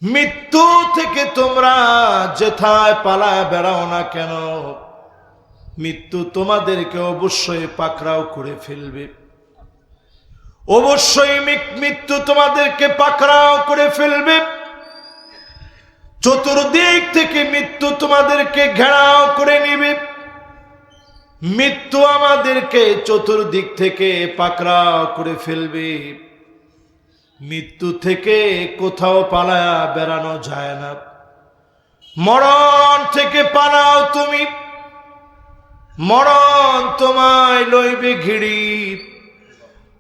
মৃত্যু থেকে তোমরা যেথায় পালায় বেড়াও না কেন, মৃত্যু তোমাদেরকে অবশ্যই পাকড়াও করে ফেলবে। অবশ্যই মৃত্যু তোমাদেরকে পাকড়াও করে ফেলবে। চতুর্দিক থেকে মৃত্যু তোমাদেরকে ঘেরাও করে নিবে। মৃত্যু আমাদেরকে চতুর্দিক থেকে পাকড়াও করে ফেলবে। মৃত্যু থেকে কোথাও পালায়া বেড়ানো যায় না। মরণ থেকে পালাও তুমি, মরণ তোমায় লইবে ঘিরি।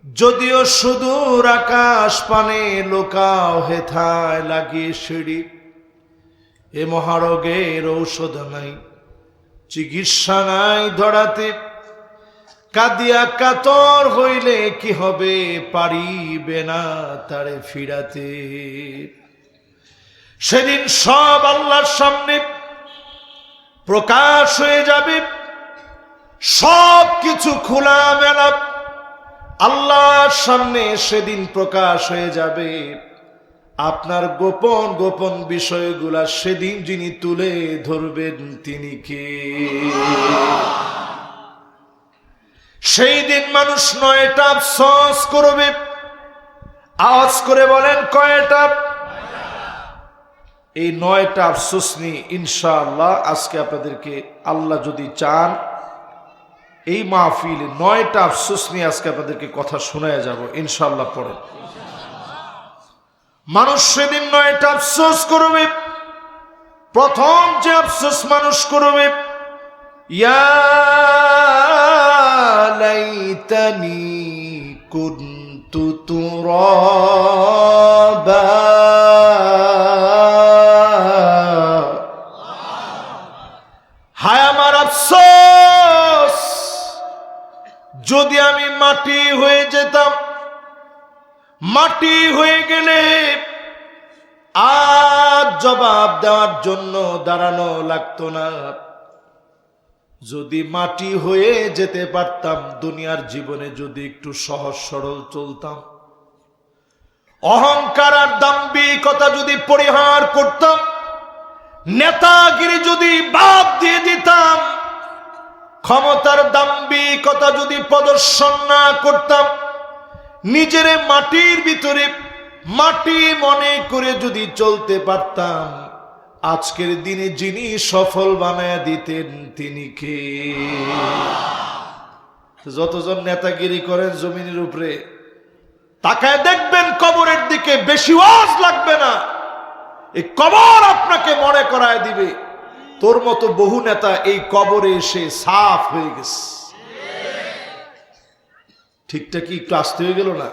যদিও সুদূর আকাশ পানে লোকাও হেথায় লাগিয়ে সিঁড়ি। এ মহারোগের ঔষধ নাই, চিকিৎসা নাই ধরাতে। কাঁদিয়া কাতর হইলে কি হবে, পারিবে না তারে ফিরাতে। সেদিন সব আল্লাহর সামনে প্রকাশ হয়ে যাবে। সব কিছু খোলা মেলা আল্লাহর সামনে সেদিন প্রকাশ হয়ে যাবে। আপনার গোপন গোপন বিষয়গুলা সেদিন যিনি তুলে ধরবেন তিনি কে? সেই দিন মানুষ 9টা আফসোস করবে। আওয়াজ করে বলেন কয়টা? এই 9টা আফসোস নিয়ে ইনশাআল্লাহ আজকে আপনাদেরকে আল্লাহ যদি চান এই মাহফিলে 9টা আফসোস নিয়ে আজকে আপনাদেরকে কথা শোনায় যাব ইনশাআল্লাহ। পড়ে মানুষ সেদিন 9টা আফসোস করবে। প্রথম যে আফসোস মানুষ করবে, ইয়া লাইতানি কুনতু তুরাবা। হায় আমার আফসোস, যদি আমি মাটি হয়ে যেতাম। মাটি হয়ে গেলে আর জবাব দেওয়ার জন্য দাঁড়ানো লাগতো না। যদি মাটি হয়ে যেতে পারতাম, দুনিয়ার জীবনে যদি একটু সহজ সরল চলতাম, অহংকার আর দাম্ভিকতা যদি পরিহার করতাম, নেতাগিরি যদি বাদ দিয়ে দিতাম, ক্ষমতার দাম্ভিকতা যদি প্রদর্শন না করতাম, নিজের মাটির ভিতরে মাটি মনে করে যদি চলতে পারতাম, আজকের দিনে যিনি সফল বানায় দিতেন তিনি কে? যতজন নেতাগিরি করেন জমিনের উপরে, তাকায় দেখবেন কবরের দিকে। বেশি ওয়াজ লাগবে না, এই কবর আপনাকে মনে করায় দিবে তোর মতো বহু নেতা এই কবরে এসে সাফ হয়ে গেছে। ঠিকঠাক কি একটু আসতে হয়ে গেল না?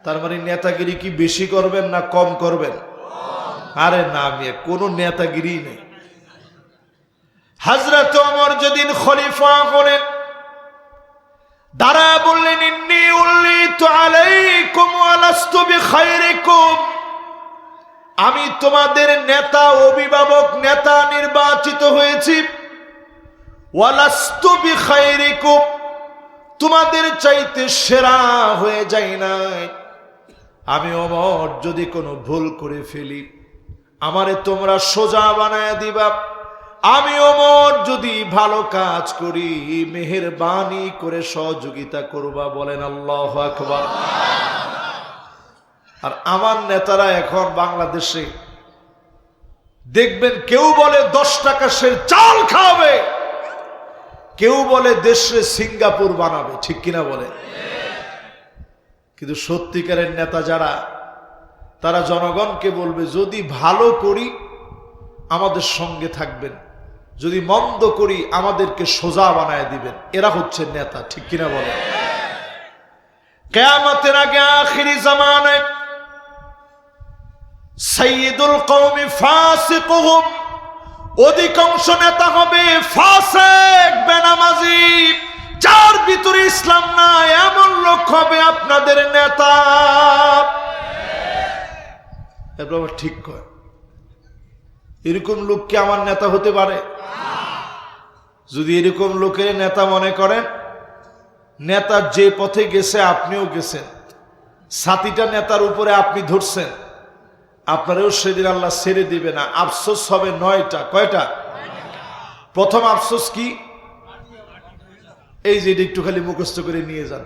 তার মানে নেতাগিরি কি বেশি করবেন না কম করবেন? আরে না মিয়া, কোনো নেতাগিরি নেই। হযরত ওমর যেদিন খলিফা হলেন, দাঁড়া বললেন, ইন্নী উল্লিতু আলাইকুম ওয়া লাস্তু বিখাইরিকুম। আমি তোমাদের নেতা, অভিভাবক, নেতা নির্বাচিত হয়েছি। ওয়া লাস্তু বিখাইরিকুম, তোমাদের চাইতে সেরা হয়ে যাই নাই। আমি ওমর যদি কোনো ভুল করে ফেলি, আমারে তোমরা সোজা বানায় দিবা। আমি ওমর যদি ভালো কাজ করি, মেহেরবানি করে সহযোগিতা করবা। বলেন আল্লাহু আকবার। আর আমার নেতারা এখন বাংলাদেশে দেখবেন, কেউ বলে 10 টাকা সে চাল খাবে, কেউ বলে দেশে সিঙ্গাপুর বানাবে। ঠিক কিনা বলে? কিন্তু সত্যিকারের নেতা যারা, তারা জনগণকে বলবে, যদি ভালো করি আমাদের সঙ্গে থাকবেন, যদি মন্দ করি আমাদেরকে সোজা বানায় দিবেন। এরা হচ্ছে নেতা। ঠিক কিনা বলে? কিয়ামতের আগে আখিরি জামানায় সাইয়্যিদুল কওমি ফাসিকুহুম, অধিকাংশ নেতা হবে ফাসিক, বেনামাজি, যার ভিতরে ইসলাম নাই, এমন লোক হবে আপনাদের নেতা। এবার ঠিক কয়, এরকম লোক কি আমার নেতা হতে পারে? যদি এরকম লোকের নেতা মনে করেন, নেতা যে পথে গেছে আপনিও গেছেন, ছাতিটা নেতার উপরে আপনি ধরছেন, আপনারও সেদিন আল্লাহ ছেড়ে দিবে না। আফসোস হবে 9টা। কয়টা? প্রথম আফসোস কি? এই যে একটু খালি মুখস্থ করে নিয়ে যান,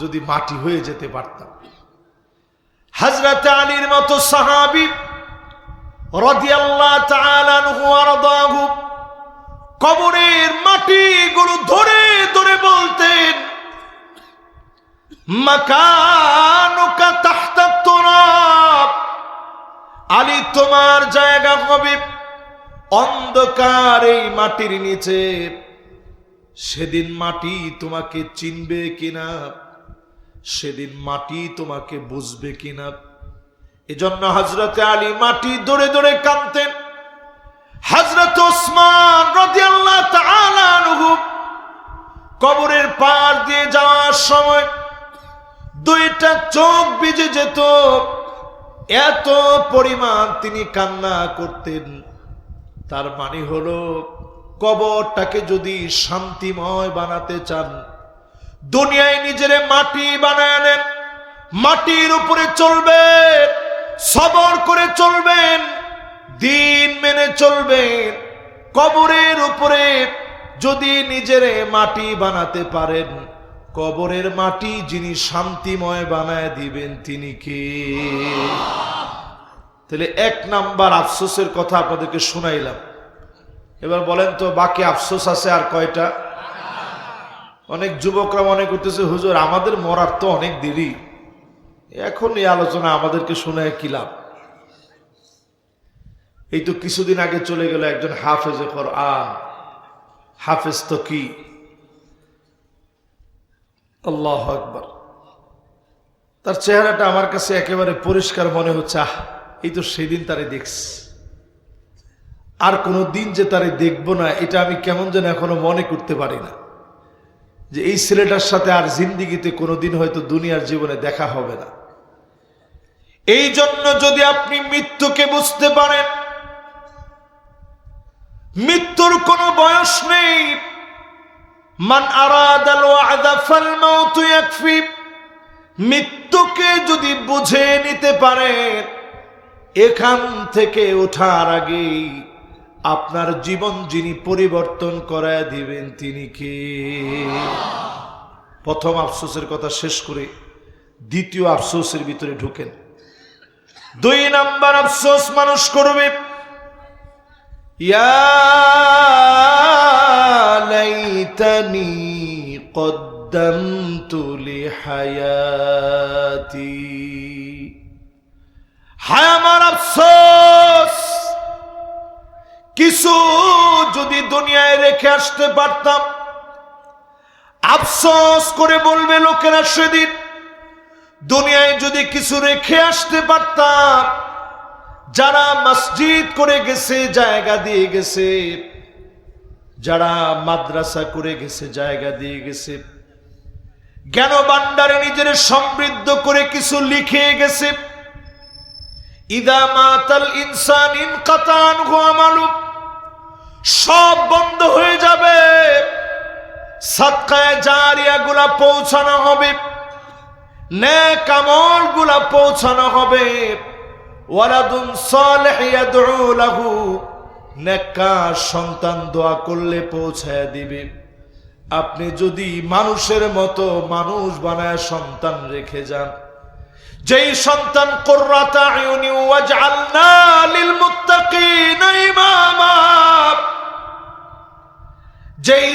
যদি মাটি হয়ে যেতে পারতাম। হযরত আলীর মতো সাহাবী রাদিয়াল্লাহু তাআলা আনহু ওয়ারদাহু কবরের মাটিগুলো ধরে ধরে বলতেন, মাকানুকা তাহতা তুরাব, আলী তোমার জায়গা হবে অন্ধকার এই মাটির নিচে। সেদিন মাটি তোমাকে চিনবে কিনা, সেদিন মাটি তোমাকে বুঝবে কিনা। এজন্য হযরত আলী মাটি ধরে ধরে কাঁদতেন। হযরত ওসমান রাদিয়াল্লাহু তাআলা আনহু কবরের পার দিয়ে যাওয়ার সময় 2টা চোখ ভিজে যেত, এত পরিমাণ তিনি কান্না করতেন। তার মানে হলো কবরটাকে যদি শান্তিময় বানাতে চান, দুনিয়ায় নিজেরে মাটি বানায় নেন, মাটির উপরে চলবেন, সবর করে চলবেন, দিন মেনে চলবেন। কবরের উপরে যদি নিজেরে মাটি বানাতে পারেন, কবরের মাটি যিনি শান্তিময় বানায় দিবেন তিনি কে? তাহলে 1 নাম্বার আফসোসের কথা আপনাদেরকে শোনাইলাম। এবার বলেন তো বাকি আফসোস আছে আর কয়টা? অনেক যুবকরা মনে করতেছে হুজুর আমাদের মরার তো অনেক দেরি, এখন এই আলোচনা আমাদেরকে শোনায় কি লাভ? এই তো কিছুদিন আগে চলে গেল একজন হাফেজে কোরআন। হাফেজ তো কি, আল্লাহু আকবার। তার চেহারাটা আমার কাছে একেবারে পরিষ্কার মনে হচ্ছে, এই তো সেদিন তারে দেখছি, আর কোনো দিন যে তারে দেখবো না এটা আমি কেমন যেন এখনো মনে করতে পারি না, যে এই ছেলেটার সাথে আর জিন্দিগিতে কোনোদিন হয়তো দুনিয়ার জীবনে দেখা হবে না। এই জন্য যদি আপনি মৃত্যুকে বুঝতে পারেন, মৃত্যুর কোনো বয়স নেই। মান আরাদাল ওয়াদা ফাল মাউতু ইয়াকফি, মৃত্যুকে যদি বুঝে নিতে পারেন, এখান থেকে ওঠার আগে আপনার জীবন যিনি পরিবর্তন করায় দিবেন তিনি কে? প্রথম আফসোসের কথা শেষ করে দ্বিতীয় আফসোসের ভিতরে ঢুকেন। 2 নাম্বার আফসোস মানুষ করবে, ইয়া লাইতানি কদ্দামতু লিহায়াতি, হায় আমার আফসোস, কিছু যদি দুনিয়ায় রেখে আসতে পারতাম। আফসোস করে বলবে লোকেরা সেদিন, দুনিয়ায় যদি কিছু রেখে আসতে পারতাম। যারা মসজিদ করে গেছে, জায়গা দিয়ে গেছে, যারা মাদ্রাসা করে গেছে, জায়গা দিয়ে গেছে, জ্ঞান ভান্ডারে নিজের সমৃদ্ধ করে কিছু লিখে গেছে। ইদা মাতাল ইনসান ইনকাতা আনহু আমালু, সব বন্ধ হয়ে যাবে, সাদকায়ে জারিয়া গুলা পৌঁছানো হবে, নেক আমল গুলা পৌঁছানো হবে। ওয়ালাদুন সালিহ ইয়াদউ লাহু, নেককার সন্তান দোয়া করলে পৌঁছায় দিবে। আপনি যদি মানুষের মতো মানুষ বানায় সন্তান রেখে যান, যেই সন্তান কুররাতা আয়ুনি ওয়াজআলনা লিল মুত্তাকিনা ইমামা, যেই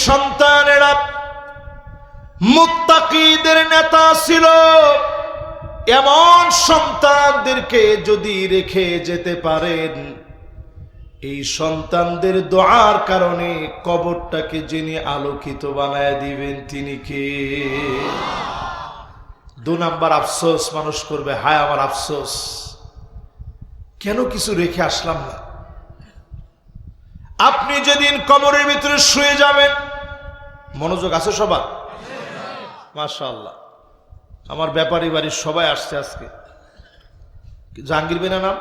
সন্তানেরা মুত্তাকিদের নেতা ছিল, এমন সন্তানদেরকে যদি রেখে যেতে পারেন, এই সন্তানদের দোয়ার কারণে কবরটাকে যিনি আলোকিত বানায় দিবেন তিনি কে? 2 নাম্বার আফসোস মানুষ করবে, হায় আমার আফসোস, কেন কিছু রেখে আসলাম না। আপনি যেদিন কবরের ভিতরে শুয়ে যাবেন, মনোযোগ আছে সবার? মাশাআল্লাহ, আমার ব্যাপারী বাড়ির সবাই আসছে আজকে। জাহাঙ্গীর ভাই না নাম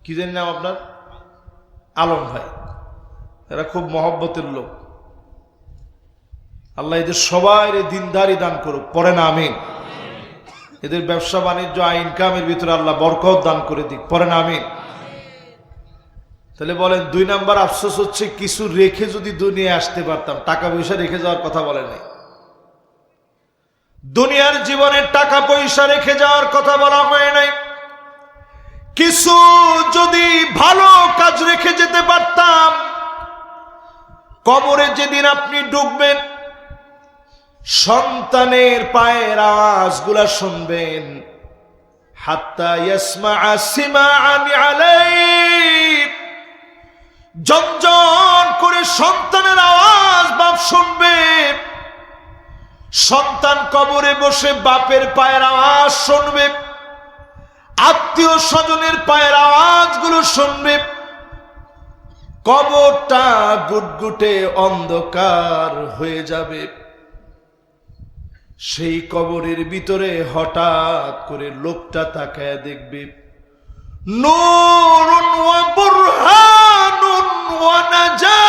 কি জানি নাম আপনার? আলম ভাই, এরা খুব মহব্বতের লোক। আল্লাহ এদের সবাই দিনদারি দান করুক, পড়েন আমিন। এদের ব্যবসা বাণিজ্য ইনকামের ভিতরে আল্লাহ বরকত দান করে দিক, পড়েন আমিন। তাহলে বলেন 2 নাম্বার আফসোস হচ্ছে কিছু রেখে যদি দুনিয়ায় আসতে পারতাম। টাকা পয়সা রেখে যাওয়ার কথা বলে নাই, দুনিয়ার জীবনে টাকা পয়সা রেখে যাওয়ার কথা বলা হয় নাই। কিছু যদি ভালো কাজ রেখে যেতে পারতাম, কবরে যেদিন আপনি ঢুকবেন সন্তানের পায়ের আওয়াজগুলা শুনবেন, হাত্তা ইয়াসমাআ সিমাআন আলাইক, ঝনঝন করে সন্তানের আওয়াজ বাপ শুনবে। সন্তান কবরে বসে বাপের পায়ের আওয়াজ শুনবে, আত্মীয় স্বজনের পায়ের আওয়াজগুলো শুনবে। কবরটা গুটগুটে অন্ধকার হয়ে যাবে। সেই কবরের ভিতরে হঠাৎ করে লোকটা তাকায় দেখবে, নূরুন ওয়া বুরহানুন ওয়া নাজাহ।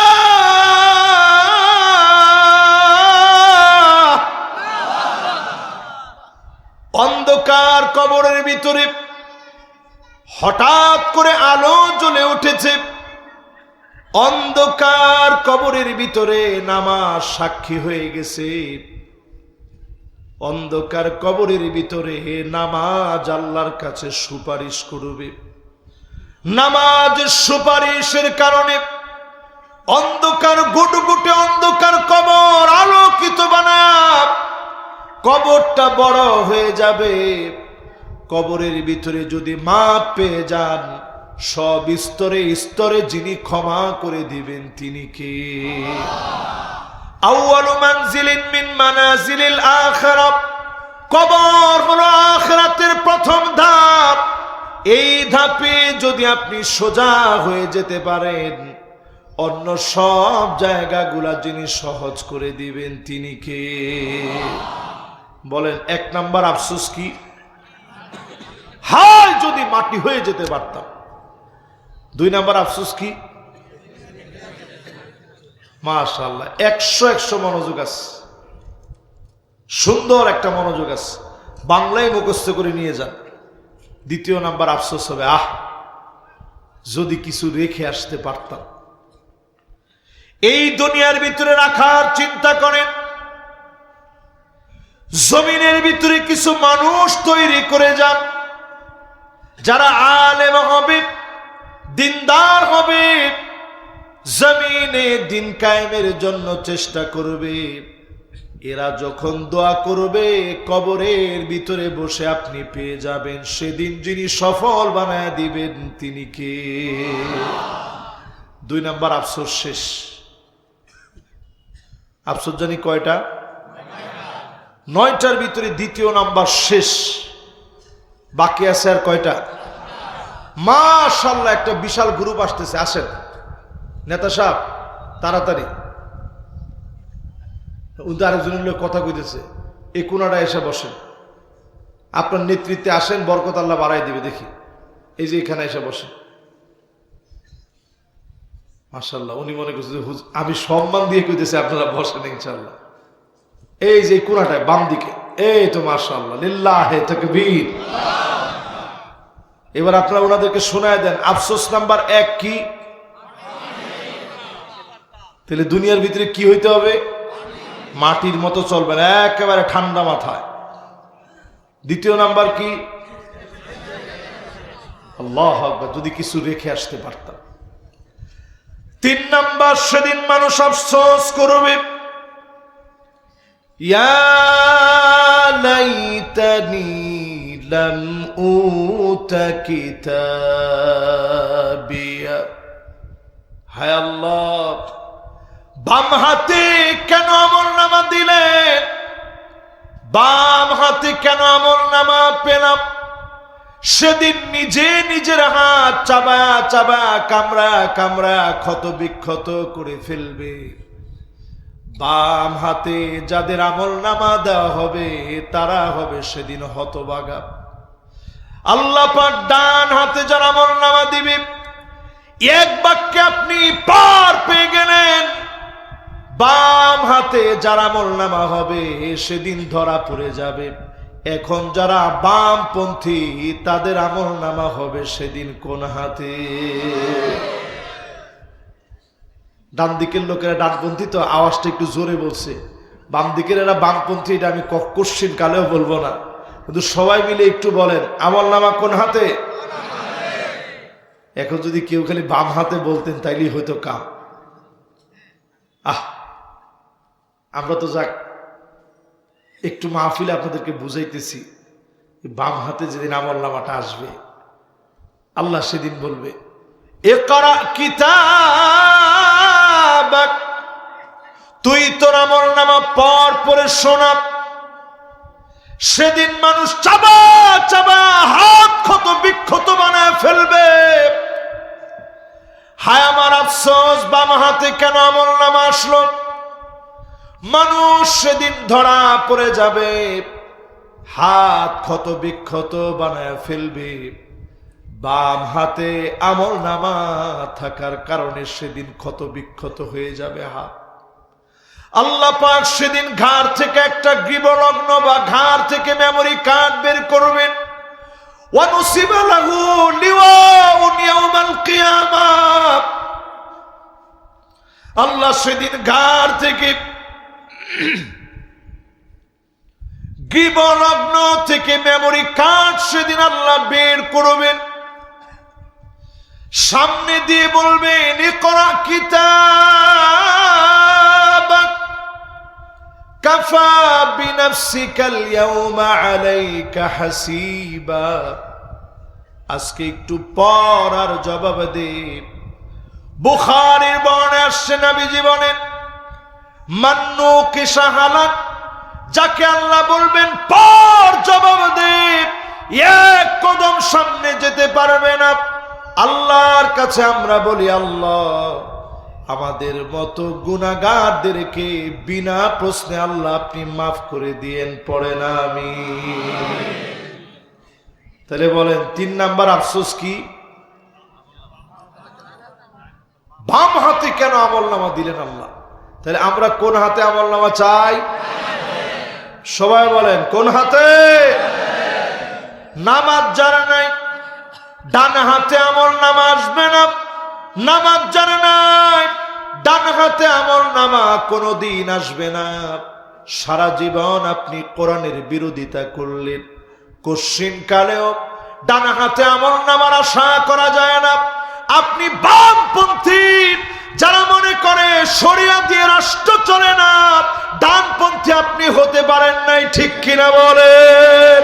অন্ধকার কবরের ভিতরে হঠাৎ করে আলো জ্বলে উঠেছে। অন্ধকার কবরের ভিতরে নামাজ সাক্ষী হয়ে গেছে। অন্ধকার কবরের ভিতরে নামাজ আল্লাহর কাছে সুপারিশ করবে। নামাজ সুপারিশের কারণে অন্ধকার গুটগুটে অন্ধকার কবর আলোকিত বানাব, কবরটা বড় হয়ে যাবে। কবরের ভিতরে যদি মাপ পেয়ে যান, সব স্তরে স্তরে যিনি ক্ষমা করে দিবেন তিনি কে? আউয়ালু মানজিলিন মিন মানাজিলিল আখিরাহ, কবর হলো আখিরাতের প্রথম ধাপ। এই ধাপে যদি আপনি সোজা হয়ে যেতে পারেন, অন্য সব জায়গাগুলা যিনি সহজ করে দিবেন তিনি কে? বলেন 1 নাম্বার আফসোস কি? হায় যদি মাটি হয়ে যেতে পারতাম। 2 নাম্বার আফসোস কি? মাশাআল্লাহ 100 মনোযোগ আছে, সুন্দর একটা মনোযোগ আছে, বাংলায় মুখস্থ করে নিয়ে যান। 2 নাম্বার আফসোস হবে, যদি কিছু রেখে আসতে পারতাম। এই দুনিয়ার ভিতরে রাখার চিন্তা করেন, জমিনের ভিতরে কিছু মানুষ তৈরি করে যান, যারা আলেম হবে, দিনদার হবে, জমিনে দিন কায়েমের জন্য চেষ্টা করবে। এরা যখন দোয়া করবে, কবরের ভিতরে বসে আপনি পেয়ে যাবেন সেদিন যিনি সফল বানায় দিবেন তিনি কে? 2 নাম্বার আফসোস শেষ। আফসোস জানি কয়টা? 9টার ভিতরে 2 নাম্বার শেষ। বাকি আছে আর কয়টা? মাশাআল্লাহ একটা বিশাল গ্রুপ আসতেছে, আসেন নেতা সাহেব তাড়াতাড়ি। আরেকজনের লোক কথা কইতেছে, এই কোনাটা এসে বসেন, আপনার নেতৃত্বে আসেন, বরকত আল্লাহ বাড়াই দিবে। দেখি এই যে এখানে এসে বসেন। মাশাআল্লাহ উনি মনে করছে আমি সম্মান দিয়ে কইতেছি আপনারা বসেন ইনশাআল্লাহ। এই যে কোনাটায় বাম দিকে, এই তো মাশাআল্লাহ, লিল্লাহে তাকবীর। এবার আপনারা ওনাদেরকে শোনায় দেন আফসোস নাম্বার 1 কি? তাহলে দুনিয়ার ভিতরে কি হইতে হবে? মাটির মতো চলবে না, একেবারে ঠান্ডা মাথায়। 2 নাম্বার কি? আল্লাহু আকবার, যদি কিছু রেখে আসতে পারতাম। 3 নাম্বার, সেদিন মানুষ আফসোস করবে, ইয়া লাইতানি লাম উতা কিতাবিয়া। হায় আল্লাহ, বাম হাতে কেন আমলনামা দিলেন? বাম হাতে কেন আমলনামা পেলাম? সেদিন নিজে নিজের হাত চাবা চাবা কামড়া কামড়া ক্ষত বিক্ষত করে ফেলবে। বাম হাতে যাদের আমলনামা দেওয়া হবে তারা হবে সেদিন হতভাগা। আল্লাহ পাক ডান হাতে যারা আমলনামা দিবে, এক বাক্যে আপনি পার পেয়ে গেলেন। বাম হাতে যার আমলনামা হবে সেদিন ধরা পড়ে যাবে। এখন যারা বামপন্থী তাদের আমলনামা হবে সেদিন কোন হাতে? ডান দিকের লোকেরা ডানপন্থী তো আওয়াজটা একটু জোরে বলছে, বাম দিকের এরা বামপন্থী, এটা আমি কোশ্চিন কালেও বলবো না, কিন্তু সবাই মিলে একটু বলেন আমলনামা কোন হাতে? এখন যদি কেউ খালি বাম হাতে বলতেন তাইলেই হয়তো কাম। আমরা তো যাক একটু মাহফিলে আপনাদেরকে বুঝাইতেছি, বাম হাতে যেদিন আমলনামাটা আসবে আল্লাহ সেদিন বলবে ইকরা কিতাবাক, তুই তোর আমলনামা পড়ে শোনা। সেদিন মানুষ চাবা চাবা হাত ক্ষত বিক্ষত বানায় ফেলবে। হায় আমার আফসোস, বাম হাতে কেন আমলনামা আসলো? মানুষ সেদিন ধরা পড়ে যাবে, হাত ক্ষত বিক্ষত বানায় ফেলবে। বাম হাতে আমলনামা থাকার কারণে সেদিন ক্ষত বিক্ষত হয়ে যাবে হাত। আল্লাহ পাক সেদিন ঘাড় থেকে একটা গ্রীবলগ্ন বা ঘাড় থেকে মেমোরি কার্ড বের করবেন। ওয়ানুসিবা লাহু লিওয়াউন ইয়াউমাল কিয়ামাহ, আল্লাহ সেদিন ঘাড় থেকে গ্রীবলগ্ন থেকে মেমোরি কার্ড সেদিন আল্লাহ বের করবেন, সামনে দিয়ে বলবেন ইকরা কিতাবাক কাফা বিনাফসিকাল ইয়াউমা আলাইকা হাসিবা। আজকে একটু পর আর জবাব দে। বুখারীর বর্ণনায় আসছে নবীজি বলেন মান্নু কিসাহালাক, যাকে আল্লাহ বলবেন পর জবাব দে, এক কদম সামনে যেতে পারবে না। আল্লাহর কাছে আমরা বলি আল্লাহ আমাদের মতো গুনাহগারদেরকে বিনা প্রশ্নে আল্লাহ আপনি মাফ করে দিয়েন, পড়ে না আমি। তাহলে বলেন 3 নাম্বার আফসোস কি? বাম হাতে কেন আমলনামা দিলেন আল্লাহ? তাহলে আমরা কোন হাতে আমলনামা চাই? সবাই বলেন কোন হাতে? নামাজ যারা নাই ডান হাতে আমলনামা আসবে না। নামাজ যারা নাই ডান হাতে আমলনামা কোনোদিন আসবে না। সারা জীবন আপনি কোরআনের বিরোধিতা করলেন, কোশ্চিন কালেও ডান হাতে আমলনামার আশা করা যায় না। আপনি বামপন্থী, যারা মনে করে শরিয়া দিয়ে রাষ্ট্র চলে না, ডানপন্থী আপনি হতে পারেন নাই, ঠিক কিনা বলেন?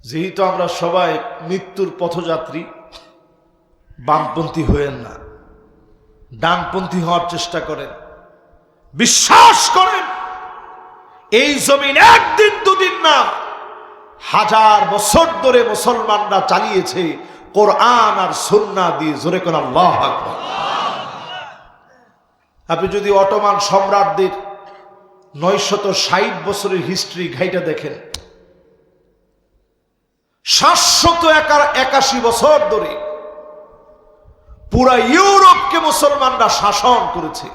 যেহেতু আমরা সবাই মৃত্যুর পথযাত্রী, বামপন্থী হয়েন না, ডানপন্থী হওয়ার চেষ্টা করেন। বিশ্বাস করেন এই জমিন একদিন দুদিন না, 1000 বছর ধরে মুসলমানরা চালিয়েছে কোরআন আর সুন্নাহ দিয়ে। জোরে কোন আল্লাহু আকবার। আপনি যদি অটোমান সম্রাটদের 960 বছরের হিস্ট্রি ঘাইটা দেখেন, 781 বছর ধরে পুরা ইউরোপকে মুসলমানরা শাসন করেছে।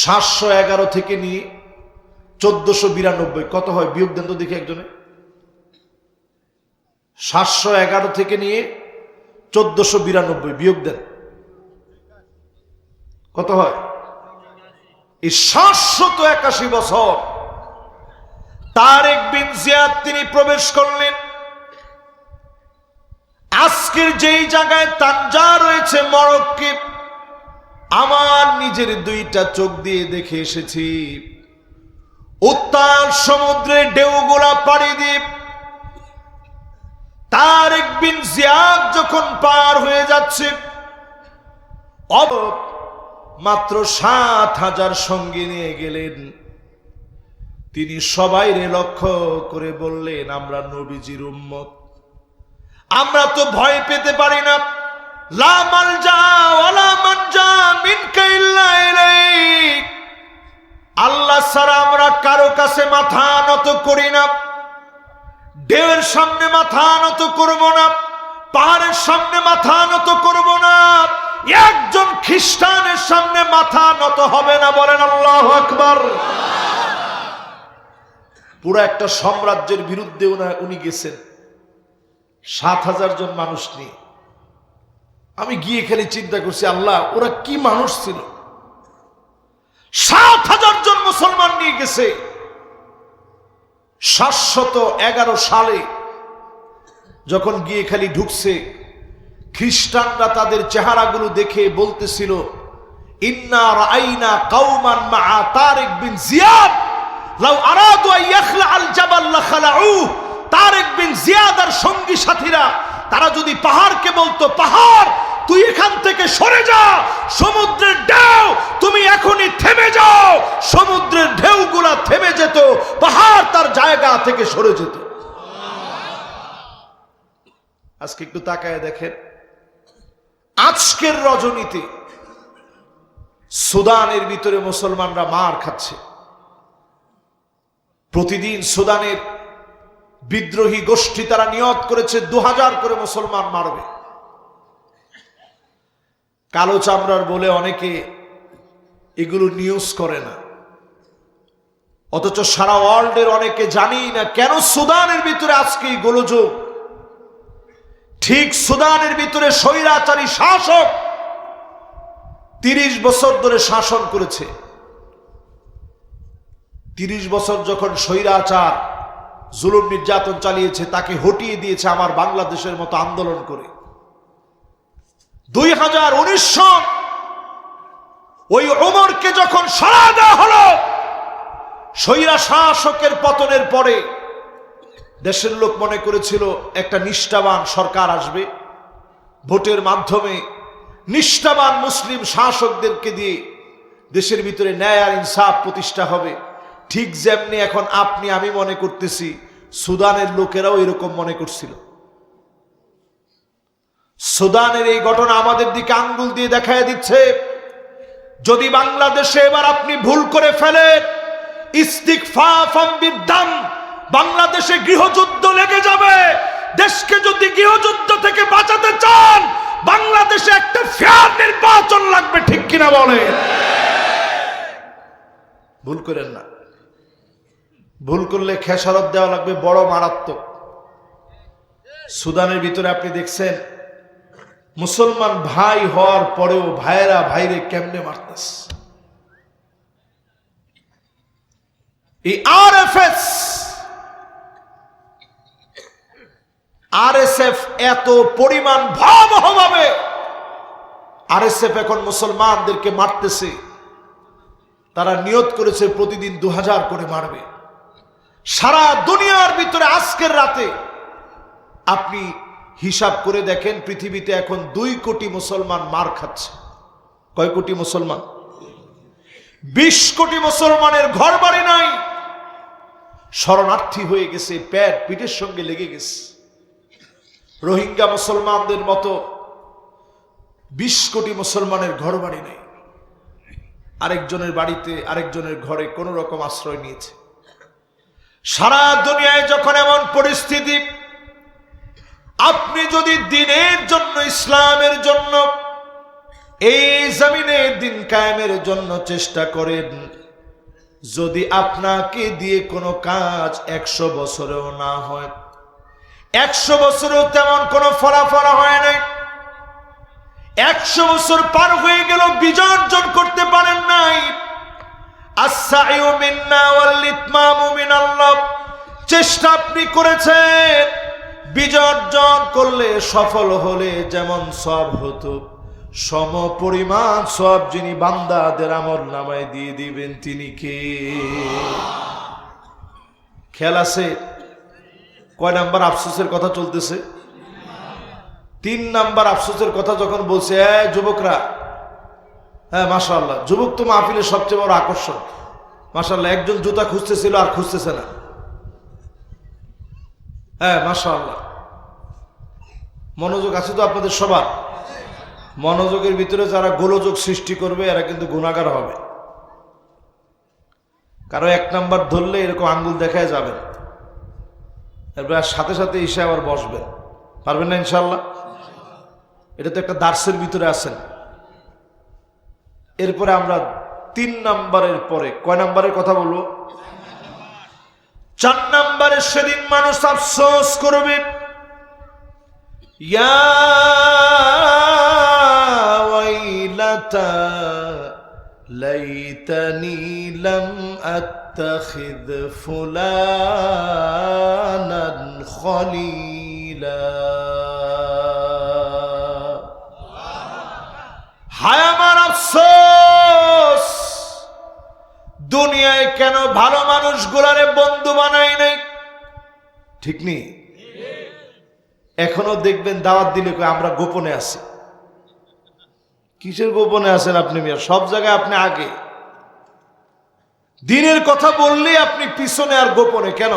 711 থেকে নিয়ে 1492, কত হয় বিয়োগ দেন তো দেখি একজনে। 711 থেকে নিয়ে 1492 বিয়োগ দেন, কত হয়? এই 781 বছর তারেক বিন জিয়াদ তিনি প্রবেশ করলেন। আজকের যেই জায়গায় তানজা রয়েছে মরক্কো, আমার নিজের 2টা চোখ দিয়ে দেখে এসেছি। উত্তাল সমুদ্রে ঢেউগুলা পাড়ি দিয়ে তারেক বিন জিয়াদ যখন পার হয়ে যাচ্ছে, মাত্র 7000 সঙ্গী নিয়ে গেলেন। তিনি সবাইরে লক্ষ্য করে বললেন আমরা নবীজির উম্মত, আমরা তো ভয় পেতে পারি না। লা মালজা ওয়ালা মানজা মিনকা ইল্লা ইলাইক, আল্লাহ ছাড়া আমরা কারো কাছে মাথা নত করি না। ঢেউয়ের সামনে মাথা নত করব না, পাহাড়ের সামনে মাথা নত করব না। একজন খ্রিস্টানের সামনে মাথা নত হবে না। বলেন আল্লাহু আকবার। পুরো একটা সাম্রাজ্যের বিরুদ্ধে উনি গেছেন ৭,০০০ জন মানুষ নিয়ে। আমি গিয়ে খালি চিন্তা করছি, আল্লাহ ওরা কি মানুষ ছিল, ৭,০০০ জন মুসলমান নিয়ে গেছে। ৭১১ সালে যখন গিয়ে খালি ঢুকছে, খ্রিস্টানরা তাদের চেহারাগুলো দেখে বলতেছিল, ইন্না রাআইনা কওমান মা তারিক বিন জিয়াদ লাউ আরাদু আন ইয়াখলা আল জাবাল লাখালাউ। তারিক বিন জিয়াদ আর সঙ্গী সাথীরা তারা যদি পাহাড়কে বলতো, পাহাড় তুই এখান থেকে সরে যা, সমুদ্রের ঢেউ তুমি এখনই থেমে যাও, সমুদ্রের ঢেউগুলা থেমে যেত, পাহাড় তার জায়গা থেকে সরে যেত। আজকে একটু তাকায় দেখেন, আজকের রজনীতে সুদানের ভিতরে মুসলমানরা মার খাচ্ছে। প্রতিদিন সুদানের বিদ্রোহী গোষ্ঠী তারা নিয়ত করেছে ২০০০ করে মুসলমান মারবে। কালো চামড়ার বলে অনেকে এগুলো নিউজ করে না, অথচ সারা ওয়ার্ল্ডের অনেকে জানি না কেন সুদানের ভিতরে আজকে এই গোলযোগ। ঠিক সুদানের ভিতরে স্বৈরাচারী শাসক ৩০ বছর ধরে শাসন করেছে। ৩০ বছর যখন স্বৈরাচার জুলুম নির্যাতন চালিয়েছে, তাকে হটিয়ে দিয়েছে আমার বাংলাদেশের মতো আন্দোলন করে। ২০১৯ সন ওই ওমরকে যখন সরা দেওয়া হলো, স্বৈরা শাসকের পতনের পরে দেশের লোক মনে করেছিল একটা নিষ্ঠাবান সরকার আসবে, ভোটের মাধ্যমে নিষ্ঠাবান মুসলিম শাসকদেরকে দিয়ে দেশের ভিতরে ন্যায় আর ইনসাফ প্রতিষ্ঠা হবে। ঠিক যেমনি এখন আপনি আমি মনে করতেছি, সুদানের লোকেরাও এরকম মনে করছিল। সুদানের এই ঘটনা আমাদের দিকে আঙ্গুল দিয়ে দেখায় দিচ্ছে, যদি বাংলাদেশে এবার আপনি ভুল করে ফেলেন, ইস্তিগফাফাম বিদ্দাম, বাংলাদেশে গৃহযুদ্ধ লেগে যাবে। দেশকে যদি গৃহযুদ্ধ থেকে বাঁচাতে চান, বাংলাদেশে একটা ফেয়ার নির্বাচন লাগবে। ঠিক কিনা বলে? ভুল করেন না, ভুল করলে খেসারত দেওয়া লাগবে বড় মারাত্মক। সুদানের ভিতরে আপনি দেখছেন মুসলমান ভাই হওয়ার পরেও ভাইরা ভাইরে কেমনে মারতেছে। এই আরএসএফ এত পরিমাণ ভয়াবহভাবে আরএসএফ এখন মুসলমানদেরকে মারতেছে। তারা নিয়ত করেছে প্রতিদিন ২০০০ করে মারবে। সারা দুনিয়ার ভিতরে আজকের রাতে আপনি হিসাব করে দেখেন, পৃথিবীতে এখন ২ কোটি মুসলমান মার খাচ্ছে। কয় কোটি মুসলমান? ২০ কোটি মুসলমানের ঘর বাড়ি নাই, শরণার্থী হয়ে গেছে, পেট পিঠের সঙ্গে লেগে গেছে। রোহিঙ্গা মুসলমানদের মতো ২০ কোটি মুসলমানের ঘর বাড়ি নেই, আরেকজনের বাড়িতে আরেকজনের ঘরে কোন রকম আশ্রয় নিয়েছে। সারা দুনিয়ায় যখন এমন পরিস্থিতি, আপনি যদি দিনের জন্য, ইসলামের জন্য, এই জমিনে দিন কায়েমের জন্য চেষ্টা করেন, যদি আপনাকে দিয়ে কোনো কাজ ১০০ বছরেও না হয়, ১০০ বছরেও তেমন কোনো ফলাফল হয় নাই, ১০০ বছর পার হয়ে গেল বিজয় অর্জন করতে পারেন নাই, আস-সাইউ মিন্না ওয়াল ইতমামু মিনাল্লাহ, চেষ্টা আপনি করেছেন, বিজয় অর্জন করলে, সফল হলে যেমন সওয়াব হতো, সম পরিমাণ সওয়াব যিনি বান্দাদের আমলনামায় দিয়ে দিবেন তিনি কে? খেয়াল আছে? কয় নাম্বার আফসোসের কথা চলতেছে? ৩ নাম্বার আফসোসের কথা যখন বলছে, যুবকরা, হ্যাঁ মাশাআল্লাহ, যুবক তো মাহফিলের সবচেয়ে বড় আকর্ষণ। মাশাআল্লাহ, একজন জুতা খুঁজতেছিল আর খুঁজতেছে না। হ্যাঁ মাশাআল্লাহ, মনোযোগ আছে তো আপনাদের সবার? মনোযোগের ভিতরে যারা গোলযোগ সৃষ্টি করবে এরা কিন্তু গুনাহগার হবে। কারো ১ নাম্বার ধরলে এরকম আঙ্গুল দেখায় যাবেন, এরপর সাথে সাথে এসে আবার বসবেন। পারবেন না ইনশাআল্লাহ? এটা তো একটা দার্সের ভিতরে আছেন, এরপরে আমরা 3 নম্বরের পরে কয় নম্বরের কথা বলবো? 4 নম্বরে সেদিন মানুষ আফসোস করবে, ইয়া ওয়াইলাতা লাইতানি লাম আত্তাখিয ফুলানান খলিলা। হায় আমার আফসোস, দুনিয়ায় কেন ভালো মানুষগুলারে বন্ধু বানাই নাই। ঠিক নেই? এখনো দেখবেন দাওয়াত দিলে আমরা গোপনে আছি। কিসের গোপনে আছেন আপনি মিয়া? সব জায়গায় আপনি আগে। দিনের কথা বললে আপনি পিছনে আর গোপনে কেন?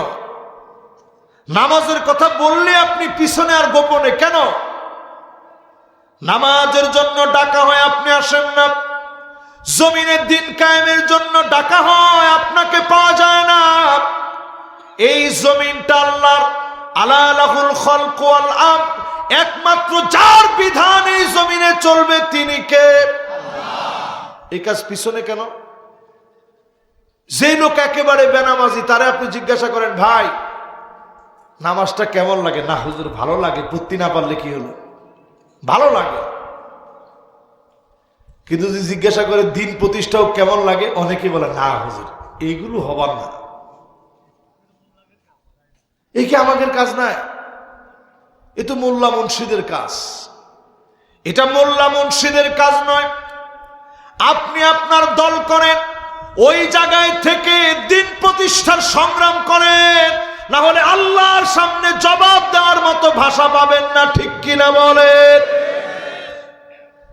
নামাজের কথা বললে আপনি পিছনে আর গোপনে কেন? নামাজের জন্য ডাকা হয়, আপনি আসেন না। জমিনের দিন কায়েমের জন্য ডাকা হয়, আপনাকে পাওয়া যায় না। এই জমিনটা আল্লাহর, আলা লাহুল খালকু ওয়াল আমর, একমাত্র যার বিধান এই জমিনে চলবে তিনি কে? আল্লাহ। এই কাজ পিছনে কেন? যে লোক একেবারে বেনামাজি তারে আপনি জিজ্ঞাসা করেন, ভাই নামাজটা কেমন লাগে? না হুজুর ভালো লাগে, পড়তে না পারলে কি হলো? ভালো লাগে। কিন্তু যদি জিজ্ঞাসা করে দিন প্রতিষ্ঠাও কেমন লাগে, অনেকে বলে না হুজুর এইগুলো হবার না। এই কি আমাদের কাজ নয়? এ তো মোল্লা মুন্সিদের কাজ। এটা মোল্লা মুন্সিদের কাজ নয়। আপনি আপনার দল করেন, ওই জায়গায় থেকে দিন প্রতিষ্ঠার সংগ্রাম করেন, না হলে আল্লাহর সামনে জবাব দেওয়ার মতো ভাষা পাবেন না। ঠিক কিনা বলেন?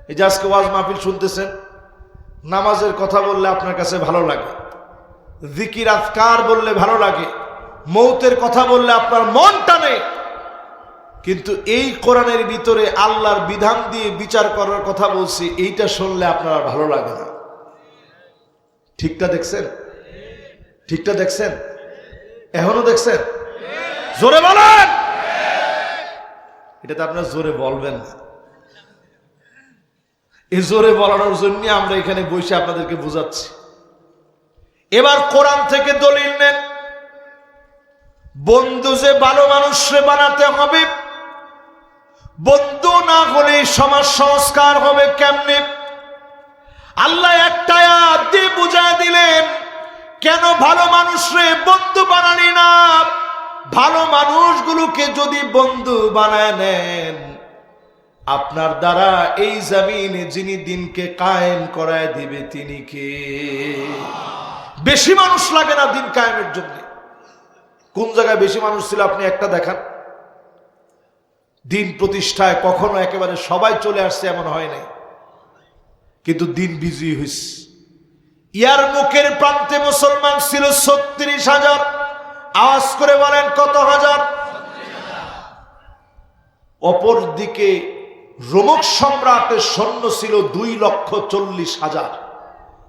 এই যে আজকে ওয়াজ মাহফিল শুনতেছেন, নামাজের কথা বললে আপনার কাছে ভালো লাগে, জিকির আজকার বললে ভালো লাগে, মৌতের কথা বললে আপনার মন টানে, কিন্তু এই কোরআনের ভিতরে আল্লাহর বিধান দিয়ে বিচার করার কথা বলছি, এইটা শুনলে আপনার ভালো লাগে না। ঠিকটা দেখছেন? ঠিকটা দেখছেন? এখনো দেখছেন? জোরে বলেন। এটা তো আপনারা জোরে বলবেন না। এই জোরে বলানোর জন্য আমরা এখানে বসে আপনাদেরকে বোঝাচ্ছি। এবার কোরআন থেকে দলিল নেন। বন্ধু যে ভালো মানুষরে বানাতে হবে, বন্ধু না হলে সমাজ সংস্কার হবে কেমনে? আল্লাহ একটা আয়াত দিয়ে বুঝায় দিলেন, কেন ভালো মানুষরে বন্ধু বানানি না? ভালো মানুষগুলোকে যদি বন্ধু বানায় নেন, আপনার দ্বারা এই জমিনে যিনি দিনকে কায়েম করায় দিবে তিনি কে? বেশি মানুষ লাগে না দিন কায়েমের জন্য। কোন জায়গায় বেশি মানুষ ছিল আপনি একটা দেখান। দিন প্রতিষ্ঠায় কখনো একেবারে সবাই চলে আসছে এমন হয় নাই, কিন্তু দিন বিজয়ী হয়েছে। ইয়ার মুখের প্রান্তে মুসলমান ছিল ৩৬,০০০। আওয়াজ করে বলেন কত হাজার? অপর দিকে রোমক সম্রাটের সৈন্য ছিল ২,৪০,০০০।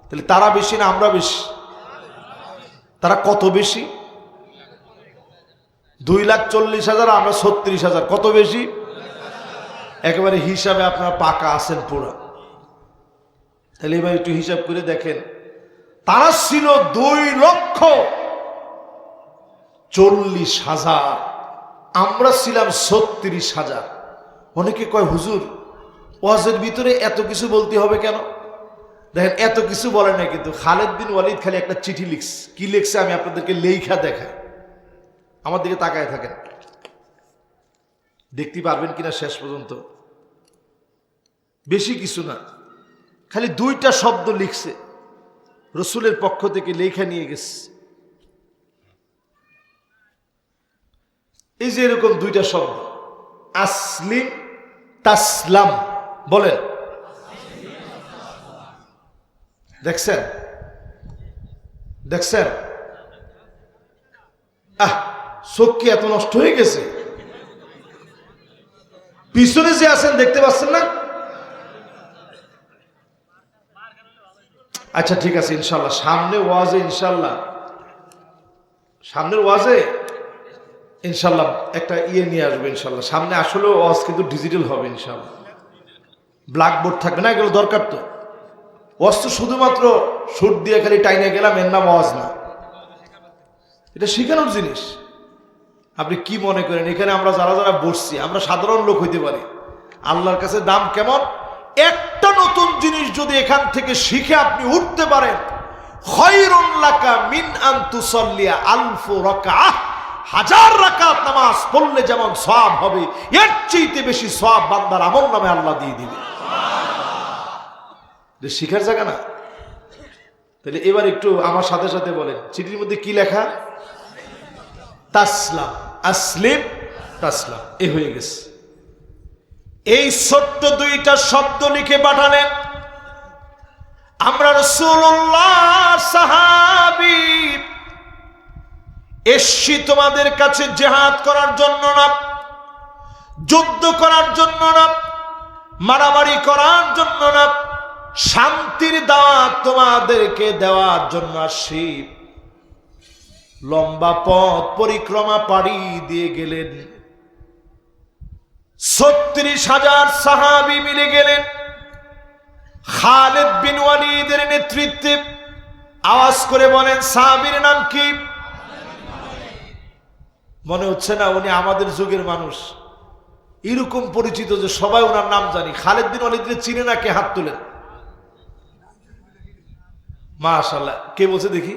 তাহলে তারা বেশি না আমরা বেশি? তারা কত বেশি? ২,৪০,০০০, আমরা ৩৬,০০০। কত বেশি? একেবারে হিসাবে আপনারা পাকা আছেন পুরো। তাহলে এবার একটু হিসাব করে দেখেন, তারা ছিল ২,৪০,০০০, আমরা ছিলাম ৩৬,০০০। অনেকে কয় হুজুর ওয়াজের ভিতরে এত কিছু বলতে হবে কেন? দেখেন এত কিছু বলে না, কিন্তু খালেদ বিন ওয়ালিদ খালি একটা চিঠি লিখছে। কি লিখছে আমি আপনাদেরকে লেখা দেখাই, আমার দিকে তাকায় থাকেন, দেখতে পারবেন কিনা শেষ পর্যন্ত। বেশি কিছু না, খালি 2টা শব্দ লিখছে, রসুলের পক্ষ থেকে লেখা নিয়ে গেছে। এই যে এরকম 2টা শব্দ, আসলিম তাসলাম, বলেন দেখছেন? দেখছেন? চোখ কি এত নষ্ট হয়ে গেছে? পিছনে যে আছেন দেখতে পাচ্ছেন না? আচ্ছা ঠিক আছে, ইনশাল্লাহ সামনে ওয়াজে, ইনশাল্লাহ সামনের ওয়াজে ইনশাল্লাহ একটা নিয়ে আসবে ইনশাল্লাহ। সামনে আসলে ওয়াজ কিন্তু ডিজিটাল হবে ইনশাল্লাহ, ব্ল্যাকবোর্ড থাকবে না, এগুলো দরকার তো। ওয়াজ তো শুধুমাত্র সুর দিয়ে খালি টাইনে গেলাম এর নাম ওয়াজ না, এটা শেখানোর জিনিস। আপনি কি মনে করেন এখানে আমরা যারা যারা বসছি আমরা সাধারণ লোক হইতে পারি, আল্লাহর কাছে দাম কেমন? একটা নতুন জিনিস যদি এখান থেকে শিখে আপনি উঠতে পারেন, খায়রুন লাকা মিন আন তুসাল্লিয়া আলফু রাকাআহ, 1000 রাকাত নামাজ পড়লে যেমন সওয়াব হবে, এর চেয়ে বেশি সওয়াব বান্দার আমলনামে আল্লাহ দিয়ে দিবে। এটা শিখার জায়গা না? তাহলে এবার একটু আমার সাথে সাথে বলেন, চিঠির মধ্যে কি লেখা? তাসলাম, আসলিম তাসলাম, এ হয়ে গেছে। এই ছোট্ট 2টা শব্দ লিখে পাঠালেন। আমরা রাসূলুল্লাহ সাহাবী এসছি তোমাদের কাছে জিহাদ করার জন্য না, যুদ্ধ করার জন্য না, মারামারি করার জন্য না, শান্তির দাওয়াত তোমাদেরকে দেওয়ার জন্য আসছি। লম্বা পথ পরিক্রমা পাড়ি দিয়ে গেলেন, ৩৬,০০০ সাহাবী মিলে গেলেন। খালিদ বিন ওয়ালিদের নেতৃত্বে আওয়াজ করে বলেন, সাহাবীর নাম কি? মনে হচ্ছে না উনি আমাদের যুগের মানুষ, এরকম পরিচিত যে সবাই ওনার নাম জানি। খালিদ বিন ওয়ালিদকে চিনে না কে? হাত তোলেন। মাশাআল্লাহ, কে বলছে দেখি?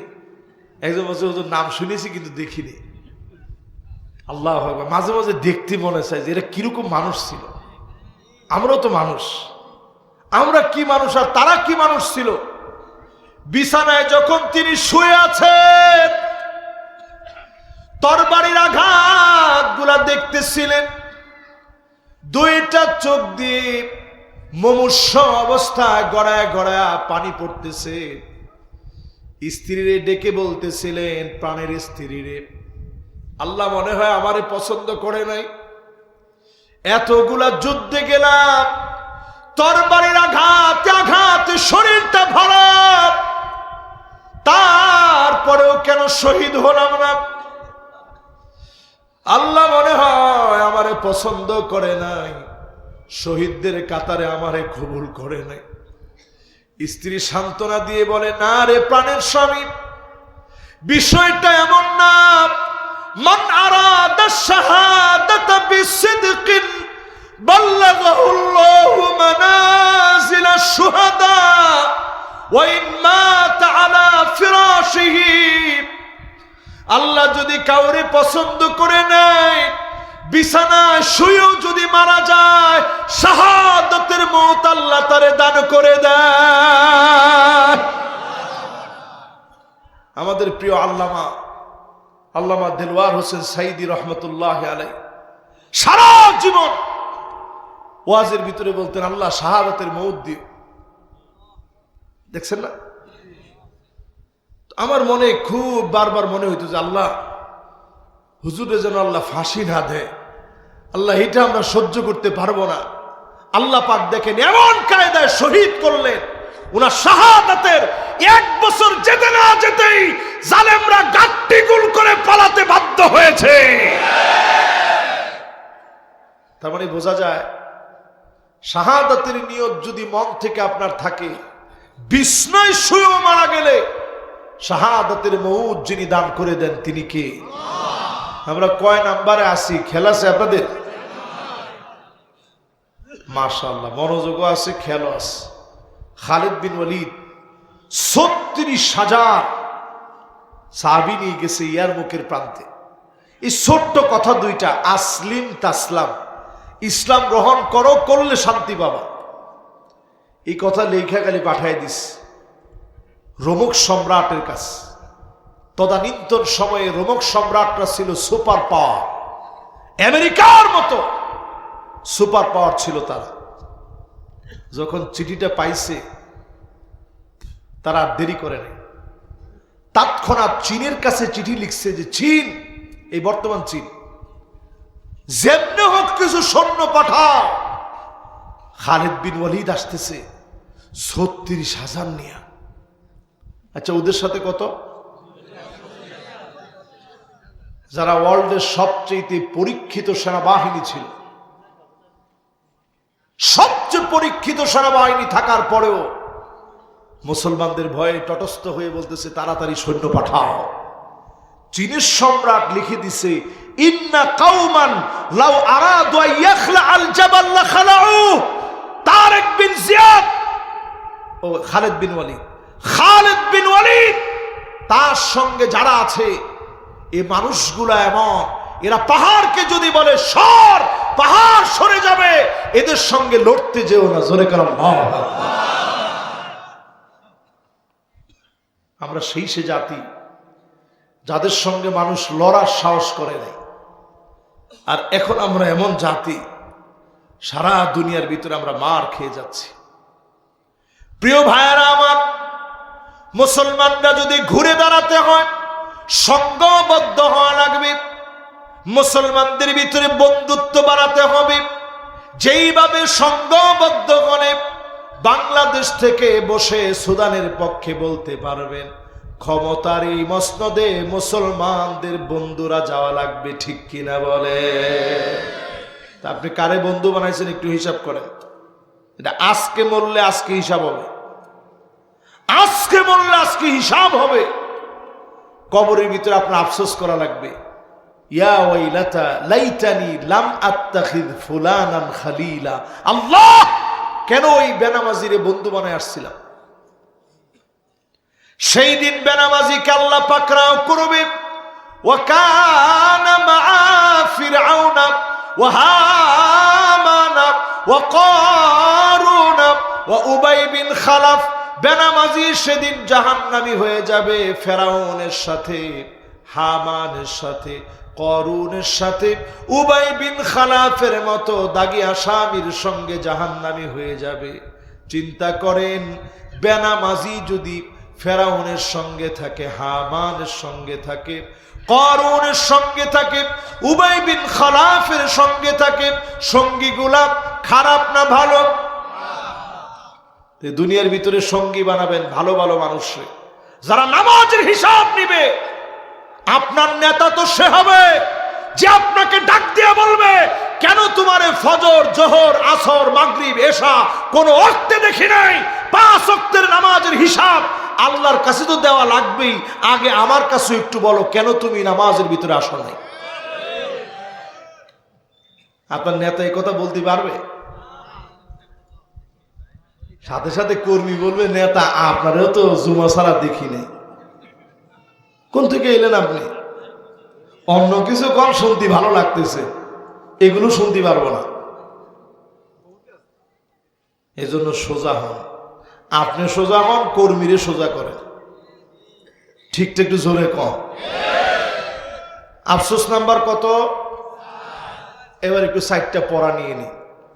একজন বলছে হুজুর নাম শুনেছি কিন্তু দেখিনি। আল্লাহু আকবার। মাঝে মাঝে দেখতে মনে চায় যে এরা কিরকম মানুষ ছিল। আমরাও তো মানুষ, আমরা কি মানুষ আর তারা কি মানুষ ছিল। বিছানায় যখন তিনি শুয়ে আছেন, তরবারির আঘাত গুলা দেখতেছিলেন, 2টা চোখ দিয়ে মুমূর্ষ অবস্থায় গড়ায় গড়ায় পানি পড়তেছে। স্ত্রীরে ডেকে বলতেছিলেন, প্রাণের স্ত্রীরে, আল্লাহ মনে হয় আমারে পছন্দ করে নাই, এতগুলা যুদ্ধে গেলাম, তরবারির আঘাতে আঘাতে শরীরটা ভরা, তারপরেও কেন শহীদ হলাম না? আল্লাহ মনে হয় আমারে পছন্দ করে নাই, শহীদদের কাতারে আমারে কবুল করে নাই। স্ত্রী সান্ত্বনা দিয়ে বলে, না রে প্রাণের স্বামী, বিষয়টা এমন না। মান আরাদা শাহাদাতা বিসিদকিন বাল্লাগাহুল্লাহু মানাজিলাশ শুহাদা ওয়া ইন মাতা আলা ফিরাশিহি। আল্লাহ যদি কাউরে পছন্দ করে নেয়, বিছানায় শুয়েও যদি মারা যায়, শাহাদাতের মওত আল্লাহ তারে দান করে দেয়। আমাদের প্রিয় আল্লামা দেলওয়ার হোসেন সাইদি রহমতুল্লাহ আলাইহি সারা জীবন ওয়াজের ভিতরে বলতেন, আল্লাহ শাহাদাতের মওত দিও। দেখছেন না? আমার মনে খুব বারবার মনে হইতো যে আল্লাহ হুজুরে যেন আল্লাহ ফাঁসি না দেয়, আল্লাহ এটা আমরা সহ্য করতে পারবো না। আল্লাহ পাক দেখেন এমন কায়দায় শহীদ করলেন, ওনার শাহাদাতের 1 বছর যেতে না যেতেই জালেমরা গাট্টি গুল করে পালাতে বাধ্য হয়েছে। তার মানে বোঝা যায় শাহাদাতের নিয়ত যদি মন থেকে আপনার থাকে, বিছনায় শুয়েও মারা গেলে শাহাদাতের মওত যিনি দান করে দেন তিনি কে? আমরা কয় নাম্বারে আছি? খেলা আছে আপনাদের? মাশাআল্লাহ, মনোযোগও আছে, খেয়ালও আছে। খালিদ বিন ওয়ালিদ ৩৬,০০০ সাহাবী নিয়ে গেছে ইয়ারমুকের প্রান্তে। এই ছোট্ট কথা 2টা, আসলিম তাসলাম, ইসলাম গ্রহণ করো, করলে শান্তি পাবা। এই কথা লেখা খালি পাঠায় দিস রোমক সম্রাটের কাছে। তদানীন্তন সময়ে রোমক সম্রাটরা ছিল সুপার পাওয়ার, আমেরিকার মতো সুপার পাওয়ার ছিল তারা। যখন চিঠিটা পাইছে তারা দেরি করে নাই, তৎক্ষণাৎ চীনের কাছে চিঠি লিখছে যে চীন, এই বর্তমান চীন, যেমনি হোক কিছু সৈন্য পাঠাও। খালিদ বিন ওয়ালিদ আসতেছে ৩৬,০০০ নিয়ে। আচ্ছা, ওদের সাথে কত? যারা ওয়ার্ল্ডের সবচেয়ে পরীক্ষিত সেনাবাহিনী ছিল, সবচেয়ে পরীক্ষিত সেনাবাহিনী থাকার পরেও মুসলমানদের ভয়ে তটস্থ হয়ে বলতেছে তাড়াতাড়ি সৈন্য পাঠাও। চীনের সম্রাট লিখে দিছে ইন্না কাউমান লাউ আরাদু আন ইয়াখলা আল জাবাল লা খালাউ। তারেক বিন জিয়াদ ও খালিদ বিন ওয়ালিদ তার সঙ্গে যারা আছে এই মানুষগুলা এমন, এরা পাহাড়কে যদি বলে সর, পাহাড় সরে যাবে। এদের সঙ্গে লড়তে যেও না। জোরে কালাম। আমরা সেই সে জাতি যাদের সঙ্গে মানুষ লড়ার সাহস করে নাই। আর এখন আমরা এমন জাতি, সারা দুনিয়ার ভিতরে আমরা মার খেয়ে যাচ্ছি। প্রিয় ভাইয়েরা আমার, মুসলমানরা যদি ঘুরে দাঁড়াতে হয় সংঘবদ্ধ হওয়া লাগবে। মুসলমানদের ভিতরে বন্ধুত্ব বাড়াতে হবে। যেইভাবে সংঘবদ্ধ করে বাংলাদেশ থেকে বসে সুদানের পক্ষে বলতে পারবেন, ক্ষমতার এই মসনদে মুসলমানদের বন্ধুরা যাওয়া লাগবে। ঠিক কিনা বলে? তা আপনি কারে বন্ধু বানাইছেন একটু হিসাব করেন। এটা আজকে মরলে আজকে হিসাব হবে, আজকে মরলে আজকে হিসাব হবে। কবরের ভিতরে আপনার আফসোস করা লাগবে, ইয়া ওয়াইলাতা লাইতানি লাম আত্তাখিদ ফুলানান খালিলা। আল্লাহ, কেন ওই বেনামাজিরে বন্ধু বানায় আসছিলাম। সেই দিন বেনামাজিকে আল্লাহ পাকড়াও করবে। ওয়া কানা মা ফিরআউনা ওয়া হামানা ওয়া কারুনা ওয়া উবাই বিন খালাফ। বেনামাজি সেদিন জাহান্নামী হয়ে যাবে ফেরাউনের সাথে, হামানের সাথে, করুনের সাথে, উবাই বিন খালাফের মতো দাগি আসামির সঙ্গে জাহান্নামী হয়ে যাবে। চিন্তা করেন, বেনামাজি যদি ফেরাউনের সঙ্গে থাকে, হামানের সঙ্গে থাকে, করুনের সঙ্গে থাকে, উবাই বিন খালাফের সঙ্গে থাকে, সঙ্গীগুলা খারাপ না ভালো? দুনিয়ার ভিতরে সঙ্গী বানাবেন ভালো ভালো মানুষে, যারা নামাজের হিসাব নিবে। আপনার নেতা তো সে হবে যে আপনাকে ডাক দিয়ে বলবে, কেন তোমার ফজর, জোহর, আসর, মাগরিব, এশা কোনো ওয়াক্তে দেখি নাই। 5 ওয়াক্তের নামাজের হিসাব আল্লাহর কাছে তো দেওয়া লাগবেই, আগে আমার কাছে একটু বলো কেন তুমি নামাজের ভিতরে আসো নাই। আপনার নেতা এই কথা বলতে পারবে? সাথে সাথে কর্মী বলবে, নেতা আপনারও তো জুমা ছাড়া দেখি নাই। কোন থেকে এলেন আপনি? অন্য কিছু কম শুনতে ভালো লাগতেছে, এগুলো শুনতে পারবো না। এজন্য সোজা হন। আপনি সোজা হন, কর্মীরে সোজা করেন। ঠিকটা একটু জোরে কম। আফসোস নাম্বার কত? এবার একটু 4টা পড়া নিয়ে নি।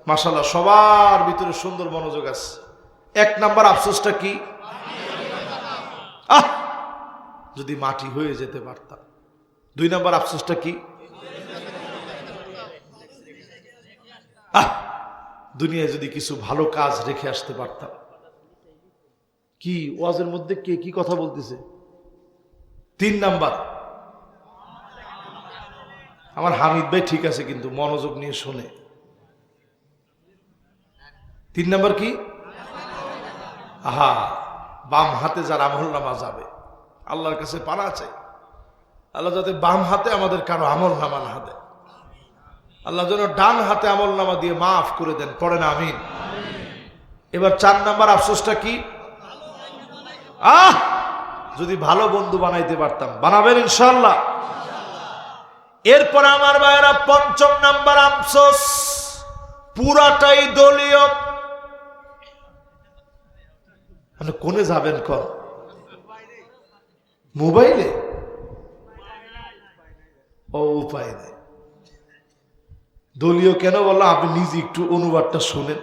মাশাআল্লাহ, সবার ভিতরে সুন্দর মনোযোগ আছে। 1 নাম্বার আফসোসটা কি? যদি মাটি হয়ে যেতে পারতাম। 2 নাম্বার আফসোসটা কি? দুনিয়ায় যদি কিছু ভালো কাজ রেখে আসতে পারতাম। কি ওয়াজের মধ্যে কে কি কথা বলতেছে? 3 নাম্বার, আমার হামিদ ভাই ঠিক আছে কিন্তু মনোযোগ নিয়ে শুনে। 3 নাম্বার কি? বাম হাতে যার আমল নামা যাবে, আল্লাহর কাছে পানা চাই, আল্লাহ যাতে বাম হাতে আমাদের কারো আমল নামা না দেয়। আল্লাহ যেন ডান হাতে আমল নামা দিয়ে মাফ করে দেন। পড়েন আমিন। এবার 4 নাম্বার আফসোসটা কি? যদি ভালো বন্ধু বানাইতে পারতাম। বানাবেন ইনশাআল্লাহ। এরপর আমার ভাইয়েরা 5ম নাম্বার আফসোস, পুরাটাই দলীয়। কোনে যাবেন কর? মোবাইলে? ও উপায় নেই। দলীয় কেন বললাম আপনি নিজে একটু অনুবাদটা শুনেন।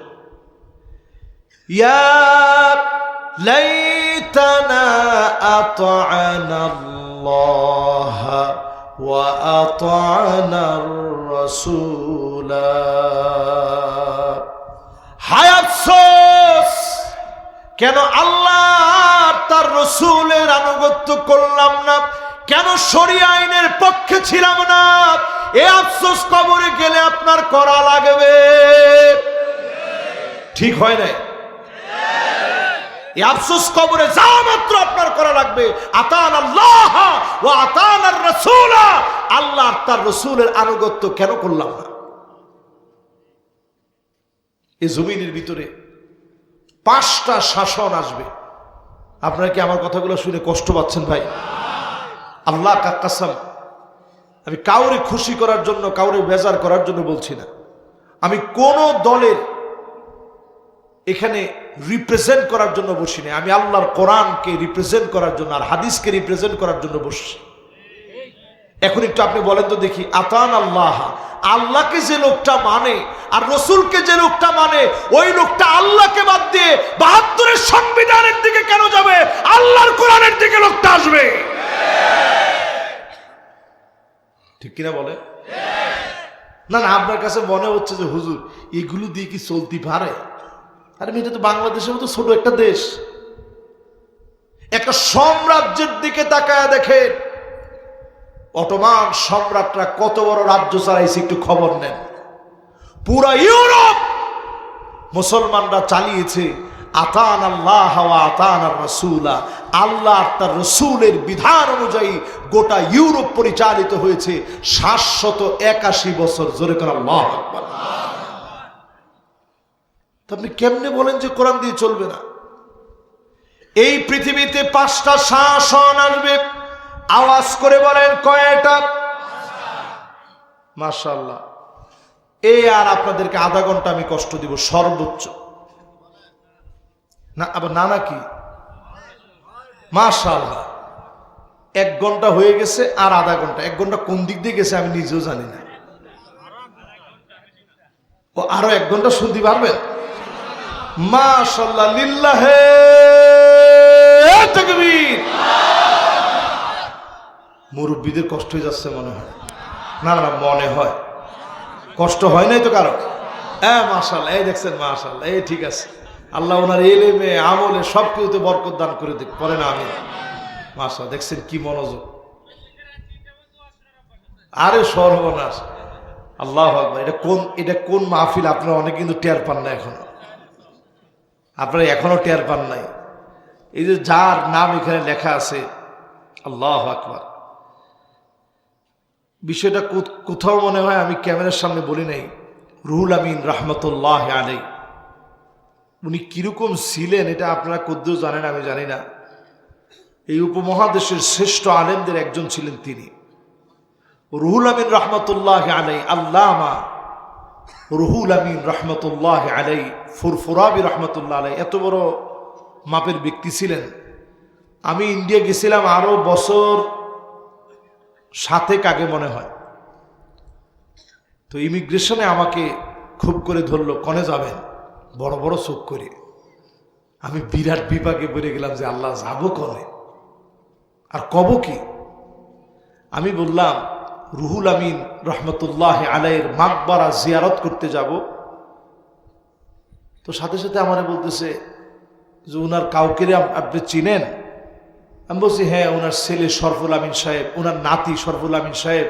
ইয়া লাইতানা আতা'না আল্লাহ ওয়া আতা'না রাসূলা। হায় আফসোস, কেন আল্লাহ তার রসুলের আনুগত্য করলাম না, কেন শরীয়ত আইনের পক্ষে ছিলাম না। এ আফসোস কবরে গেলে আপনার করা লাগবে। ঠিক হয় না? এই আফসোস কবরে যাওয়া মাত্র আপনার করা লাগবে আতান আল্লাহ ওয়া আতানার রাসূল, আল্লাহ আর তার রাসূলের আনুগত্য কেন করলাম না? এই জমিনের ভিতরে 5টা শাসন আসবে। আপনারা কি আমার কথাগুলো শুনে কষ্ট পাচ্ছেন ভাই? আল্লাহ কা কসম, আমি কাউরে খুশি করার জন্য, কাউরে বেজার করার জন্য বলছি না। আমি কোন দলের এখানে রিপ্রেজেন্ট করার জন্য বসি না। আমি আল্লাহর কোরআনকে রিপ্রেজেন্ট করার জন্য আর হাদিসকে রিপ্রেজেন্ট করার জন্য বসছি। এখন একটু আপনি বলেন তো দেখি, আতান আল্লাহ, আল্লাহকে যে লোকটা মানে আর রসুলকে যে লোকটা মানে, ওই লোকটা আল্লাহকে বাদ দিয়ে 72-এর সংবিধানের দিকে কেন যাবে? আল্লাহর কোরআনের দিকে লোকটা আসবে, ঠিক কিনা বলে? না না, আপনার কাছে মনে হচ্ছে যে হুজুর এগুলো দিয়ে কি চলতে পারে? আরে এটা তো বাংলাদেশের মতো ছোট একটা দেশ। একটা সাম্রাজ্যের দিকে তাকায় দেখেন, অটোমান সম্রাটরা কত বড় রাজ্য চালাইছে একটু খবর নেন। পুরা ইউরোপ মুসলমানরা চালিয়েছে আতান আল্লাহ ওয়া আতানার রাসূলা, আল্লাহ আর তার রাসূলের বিধান অনুযায়ী গোটা ইউরোপ পরিচালিত হয়েছে 781 বছর। জোরে করে আল্লাহু আকবার। আপনি কেমনে বলেন যে কোরআন দিয়ে চলবে না? এই পৃথিবীতে 5টা শাসন আসবে। আওয়াজ করে বলেন কয়টা? মাশাআল্লাহ। এই আর আপনাদেরকে আধা ঘন্টা আমি কষ্ট দিব সর্বোচ্চ। না আবার না নাকি? মাশাআল্লাহ, 1 ঘন্টা হয়ে গেছে আর আধা ঘন্টা। 1 ঘন্টা কোন দিক দিয়ে গেছে আমি নিজেও জানি না। ও আরো 1 ঘন্টা শুনতে পারবেন? মাশাআল্লাহ, লিল্লাহে তাকবীর। মুরব্বীদের কষ্ট হয়ে যাচ্ছে মনে হয়। না না, মনে হয় কষ্ট হয় নাই তো কারো? হ্যাঁ মাশাআল্লাহ, এই দেখছেন মাশাআল্লাহ, এই ঠিক আছে। আল্লাহ ওনার ইলমে আমলে সব কিছুতে বরকত দান করে দিক, পরে না আমি। মাশাআল্লাহ, দেখছেন কি মনোযোগ। আরে সর্বনাশ, আল্লাহু আকবার। এটা কোন মাহফিল আপনারা অনেক কিন্তু টের পান না এখনো। আপনারা এখনো টের পান নাই। এই যে যার নাম এখানে লেখা আছে, আল্লাহু আকবার। বিষয়টা কোথাও মনে হয় আমি ক্যামেরার সামনে বলি নাই। রুহুল আমিন রহমতুল্লাহ আলাইহি, উনি কিরকম ছিলেন এটা আপনারা কদ্দুর জানেন, আমি জানি না। এই উপমহাদেশের শ্রেষ্ঠ আলেমদের একজন ছিলেন তিনি, রুহুল আমিন রহমতুল্লাহ আলাইহি। আল্লামা রুহুল আমিন রহমতুল্লাহ আলাইহি ফুরফুরাবি রহমতুল্লাহ আলাইহি এত বড় মাপের ব্যক্তি ছিলেন। আমি ইন্ডিয়া গেছিলাম আরো বছর 7 আগে মনে হয়। তো ইমিগ্রেশনে আমাকে খুব করে ধরলো, কনে যাবেন? বড় বড় চোখ করে। আমি বিরাট বিপাকে পড়ে গেলাম যে আল্লাহ যাবো কনে আর কব কি? আমি বললাম রুহুল আমিন রহমতুল্লাহ আলাইহির মাকবারা জিয়ারত করতে যাব। তো সাথে সাথে আমারে বলতেছে যে উনার কাউকে আপনি চিনেন? আমি বলছি হ্যাঁ, ওনার ছেলে শরফুল আমিন সাহেব, ওনার নাতি শরফুল আমিন সাহেব,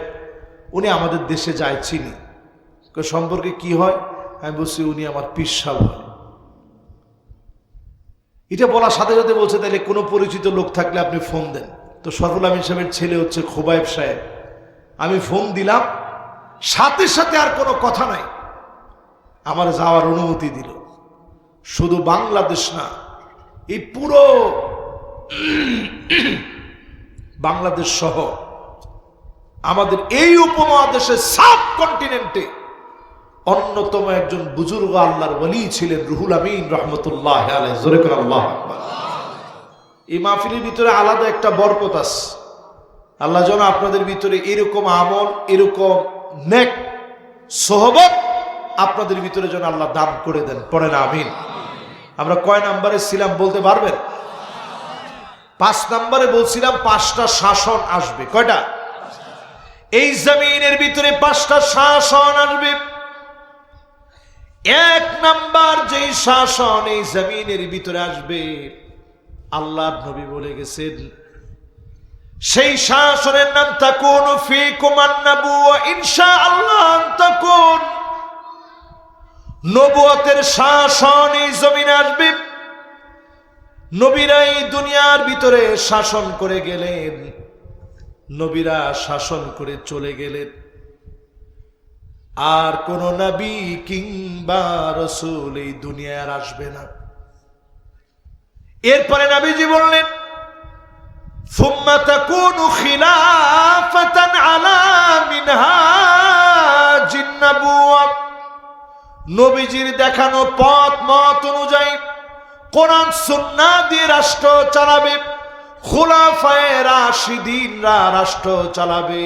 উনি আমাদের দেশে যায়, চিনি। সম্পর্কে কি হয়? আমি বলছি উনি আমার পীর সাহেব হয়। এটা বলার সাথে সাথে বলছে তাহলে কোনো পরিচিত লোক থাকলে আপনি ফোন দেন। তো শরফুল আমিন সাহেবের ছেলে হচ্ছে খোবাইব সাহেব। আমি ফোন দিলাম, সাথে সাথে আর কোনো কথা নাই, আমার যাওয়ার অনুমতি দিল। শুধু বাংলাদেশ না, এই পুরো বাংলাদেশ সহ আমাদের এই উপমহাদেশের সাবকন্টিনেন্টে অন্যতম একজন বুজুর্গ আল্লাহর ওলি ছিলেন রুহুল আমিন রহমতুল্লাহ আলাইহি। জোরে করে আল্লাহু আকবার। এই মাহফিলের ভিতরে আলাদা একটা বরকত আছে। আল্লাহ যেন আপনাদের ভিতরে এরকম আমল, এরকম নেক সোহবত আপনাদের ভিতরে যেন আল্লাহ দান করে দেন, পড়েন আমিন। আমরা কয় নম্বরে ছিলাম বলতে পারবেন? 5 নম্বরে বলছিলাম 5টা শাসন আসবে। কয়টা? এই জমিনের ভিতরে 5টা শাসন আসবে। 1 নাম্বার যেই শাসন এই জমিনের ভিতরে আসবে, আল্লাহর নবী বলে গেছেন সেই শাসনের নাম তাকুনু ফীকুম আন-নবুওয়া ইনশাআল্লাহ তাকুন। নবুয়তের শাসন এই জমিনে আসবে। নবীরা এই দুনিয়ার ভিতরে শাসন করে গেলেন, নবীরা শাসন করে চলে গেলেন, আর কোন নবী কিংবা রাসূল এই দুনিয়ায় আসবে না। এরপরে নবীজি বললেন, সুম্মা তাকুনু খিলাফাতান আলা মিনহাজিন নবুওয়া, নবীজির দেখানো পথ মত অনুযায়ী কোরআন সুন্নাহ দিয়ে রাষ্ট্র চালাবে, খুলাফায়ে রাশিদিনরা রাষ্ট্র চালাবে।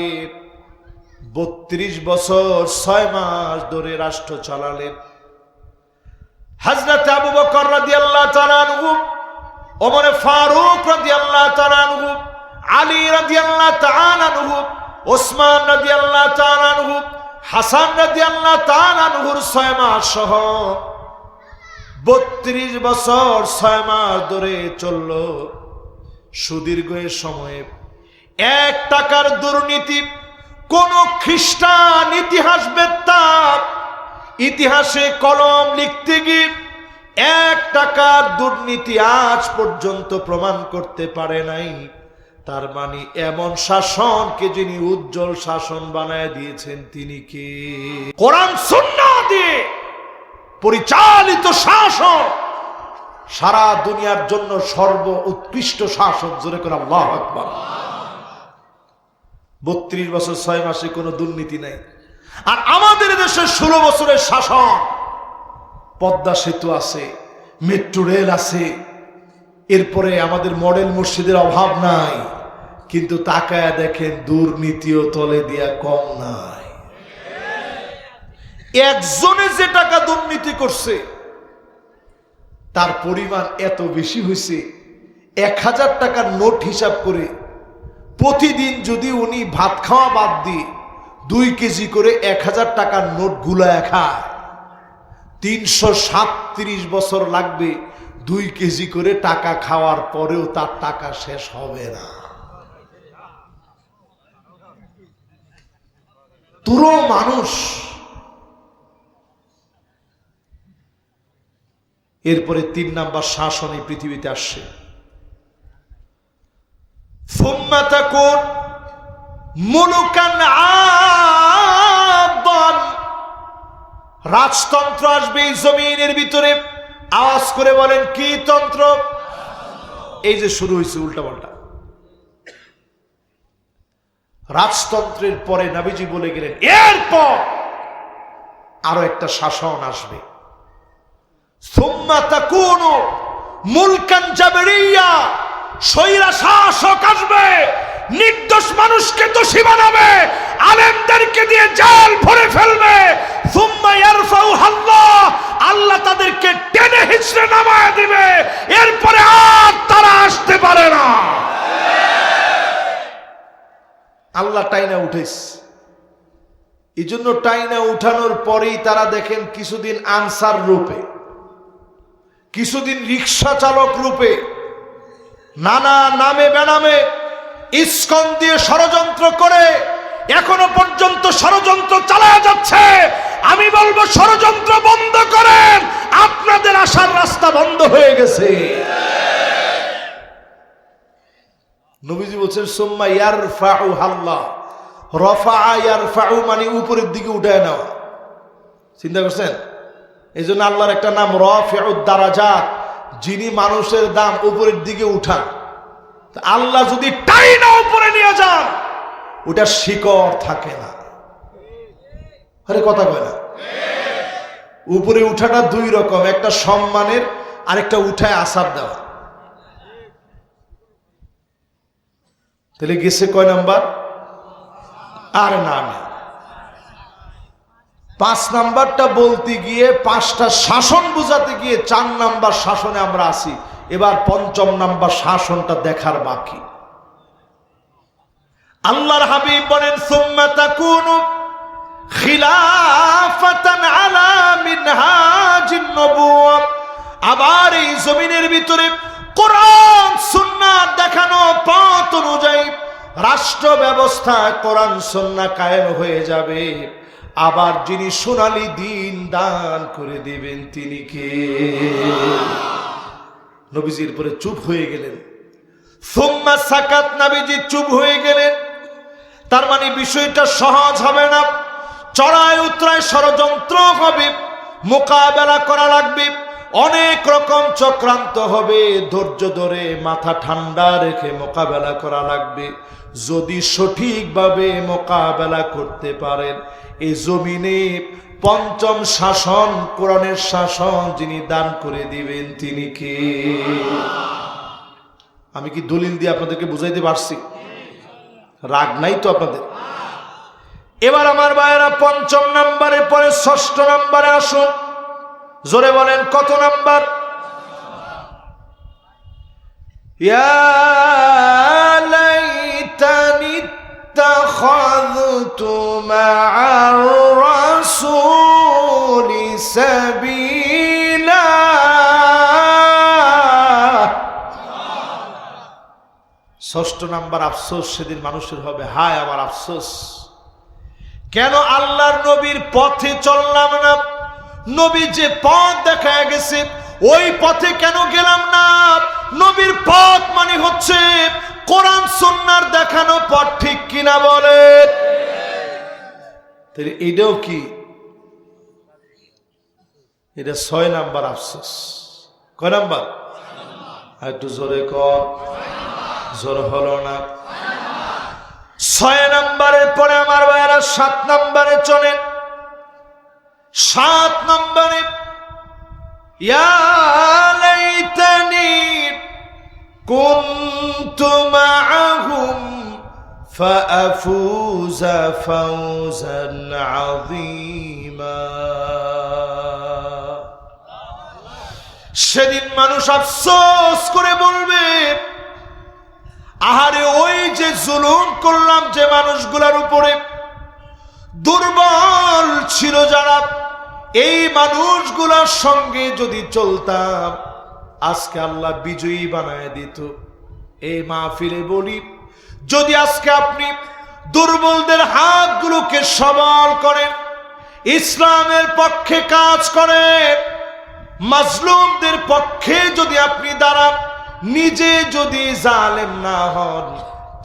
32 বছর 6 মাস ধরে রাষ্ট্র চালালেন। হযরত আবু বকর রাদিয়াল্লাহু তাআলা আনহু, ওমর ফারুক রাদিয়াল্লাহু তাআলা আনহু, আলী রাদিয়াল্লাহু তাআলা আনহু, ওসমান রাদিয়াল্লাহু তাআলা আনহু, হাসান রাদিয়াল্লাহু তাআলা আনহুর 6 মাস সহ 32 বছর 6 মাস ধরে চলল। সুদীর্ঘ সময়ে 1 টাকার দুর্নীতি কোন খ্রিস্টান ইতিহাসবেত্তা ইতিহাসে কলম লিখতে গিয়ে 1 টাকার দুর্নীতি আজ পর্যন্ত প্রমাণ করতে পারে নাই। তার মানে এমন শাসনকে যিনি উজ্জ্বল শাসন বানায় দিয়েছেন তিনি কে? কোরআন সুন্নাহ দিয়ে পরিচালিত শাসন সারা দুনিয়ার জন্য সর্ব উৎকৃষ্ট শাসন। জোরে করে আল্লাহু আকবার। 32 বছর 6 মাসে কোনো দুর্নীতি নাই। আর আমাদের দেশে 16 বছরের শাসন, পদ্মা সেতু আছে, মেট্রো রেল আছে, এরপরে আমাদের মডেল মসজিদের অভাব নাই, কিন্তু তাকায়া দেখেন দুর্নীতিও তলে দিয়া কম নাই। একজনে যে টাকা দুর্নীতি করছে তার পরিমাণ এত বেশি হয়েছে, 1000 টাকার নোট হিসাব করে প্রতিদিন যদি উনি ভাত খাওয়া বাদ দিয়ে 2 কেজি করে 1000 টাকার নোট গুলায় খায়, 337 বছর লাগবে 2 কেজি করে টাকা খাওয়ার পরেও তার টাকা শেষ হবে না। তুরো মানুষ। এরপরে 3 নাম্বার শাসন এই পৃথিবীতে আসছে। সুম্মা তাকুন মুলুকান আদান, রাজতন্ত্র আসবে এই জমিনের ভিতরে। আওয়াজ করে বলেন কি তন্ত্র? এই যে শুরু হয়েছে উল্টাপাল্টা রাজতন্ত্রের পরে নবীজি বলে গেলেন এরপর আরো একটা শাসন আসবে। সুম্মা তাকুনু মুলকান জাবরিয়া, স্বৈরা শাসক আসবে, নির্দোষ মানুষকে দোষী বানাবে, আলেমদেরকে দিয়ে জাল ভরে ফেলবে। সুম্মা ইয়ারফাউ আল্লাহ, আল্লাহ তাদেরকে টেনে হিচড়ে নামায় দিবে, এরপরে আর তারা আসতে পারে না। আল্লাহ টাইনা উঠেছে, এই জন্য টাইনা উঠানোর পরেই তারা দেখেন কিছুদিন আনসার রূপে, কিছুদিন রিক্সা চালক রূপে, নানা নামে বেনামে ইসকন দিয়ে ষড়যন্ত্র করে এখনো পর্যন্ত ষড়যন্ত্র চালায়া যাচ্ছে। আমি বলবো ষড়যন্ত্র বন্ধ করেন, আপনাদের আসার রাস্তা বন্ধ হয়ে গেছে। নবীজি বলছেন সুম্মা ইয়ারফাউ আল্লাহ, রফা ইয়ারফাউ মানে উপরের দিকে উঠায় নেওয়া। চিন্তা করছেন? এই জন্য আল্লাহর একটা নাম রাফিউদ দারাজাত, যিনি মানুষের দাম উপরের দিকে উঠান। আল্লাহ যদি টাইনা উপরে নিয়ে যান, ওটা শিকড় থাকে না। আরে কথা কয় না? উপরে উঠাটা 2 রকম, একটা সম্মানের, আরেকটা উঠায় আসার দেওয়া। তাহলে গেছে কয় নাম্বার? আর না, 5 নাম্বারটা বলতে গিয়ে 5টা শাসন বুঝাতে গিয়ে 4 নাম্বার শাসনে আমরা আছি। এবার 5ম নাম্বার শাসনটা দেখার বাকি। আল্লাহর হাবিব বলেন সুম্মা তাকুনু খিলাফাতান আলা মিনহাজিন নবুওয়া, আবার এই জমিনের ভিতরে কোরআন সুন্নাহ দেখানো পথ অনুযায়ী রাষ্ট্র ব্যবস্থা কোরআন সুন্নাহ কায়েম হয়ে যাবে। আবার যিনি সোনালী দিন দান করে দিবেন তিনি কে? নবীজির পরে চুপ হয়ে গেলেন। সুম্মা সাকাত, নবীজি চুপ হয়ে গেলেন। তার মানে বিষয়টা সহজ হবে না, চড়াই উতরায় ষড়যন্ত্র হবে, মোকাবেলা করা লাগবে, অনেক রকম চক্রান্ত হবে, ধৈর্য ধরে মাথা ঠান্ডা রেখে মোকাবেলা করা লাগবে। যদি সঠিকভাবে মোকাবেলা করতে পারেন, এই জমিনে পঞ্চম শাসন, কোরআনের শাসন যিনি দান করে দিবেন তিনি কে? আমি কি দলিল দিয়ে আপনাদেরকে বুঝাইতে পারছি? রাগ নাই তো আপনাদের? এবার আমার ভাইয়েরা, পঞ্চম নাম্বারের পরে ষষ্ঠ নাম্বারে আসুন। জোরে বলেন কত নাম্বার? ইয়া লাইতানি ইত্তাখাযতু মা'আর রাসূলি সাবিলা। ষষ্ঠ নাম্বার আফসোস সেদিন মানুষের হবে, হায় আমার আফসোস, কেন আল্লাহর নবীর পথে চললাম না? নবী যে পথ দেখায় গেছে ওই পথে কেন গেলাম না? নবীর পথ মানে হচ্ছে কোরআন সুন্নাহর দেখানো পথ, ঠিক কিনা বলেন? তাহলে এটাও কি? এটা 6 নাম্বার আফসোস। কয় নাম্বার? একটু জোরে কর, জোর হলো না। 6 নাম্বারের পরে আমার ভাইয়েরা 7 নাম্বারে চলেন। 7 নম্বরে, ইয়া লাইতানি কুনতু মা'আহুম ফাআফুযা ফাওজান আযীমা। সেদিন মানুষ আফসোস করে বলবে, আহারে ওই যে জুলুম করলাম যে মানুষগুলোর উপরে, দুর্বল ছিল যারা, এই মানুষগুলোর সঙ্গে যদি চলতাম আজকে আল্লাহ বিজয়ী বানায় দিত। এই মাহফিলে বলি, যদি আজকে আপনি দুর্বলদের হাতগুলোকে সবল করেন, ইসলামের পক্ষে কাজ করেন, মাজলুমদের পক্ষে যদি আপনি দাঁড়ান, নিজে যদি জালেম না হন,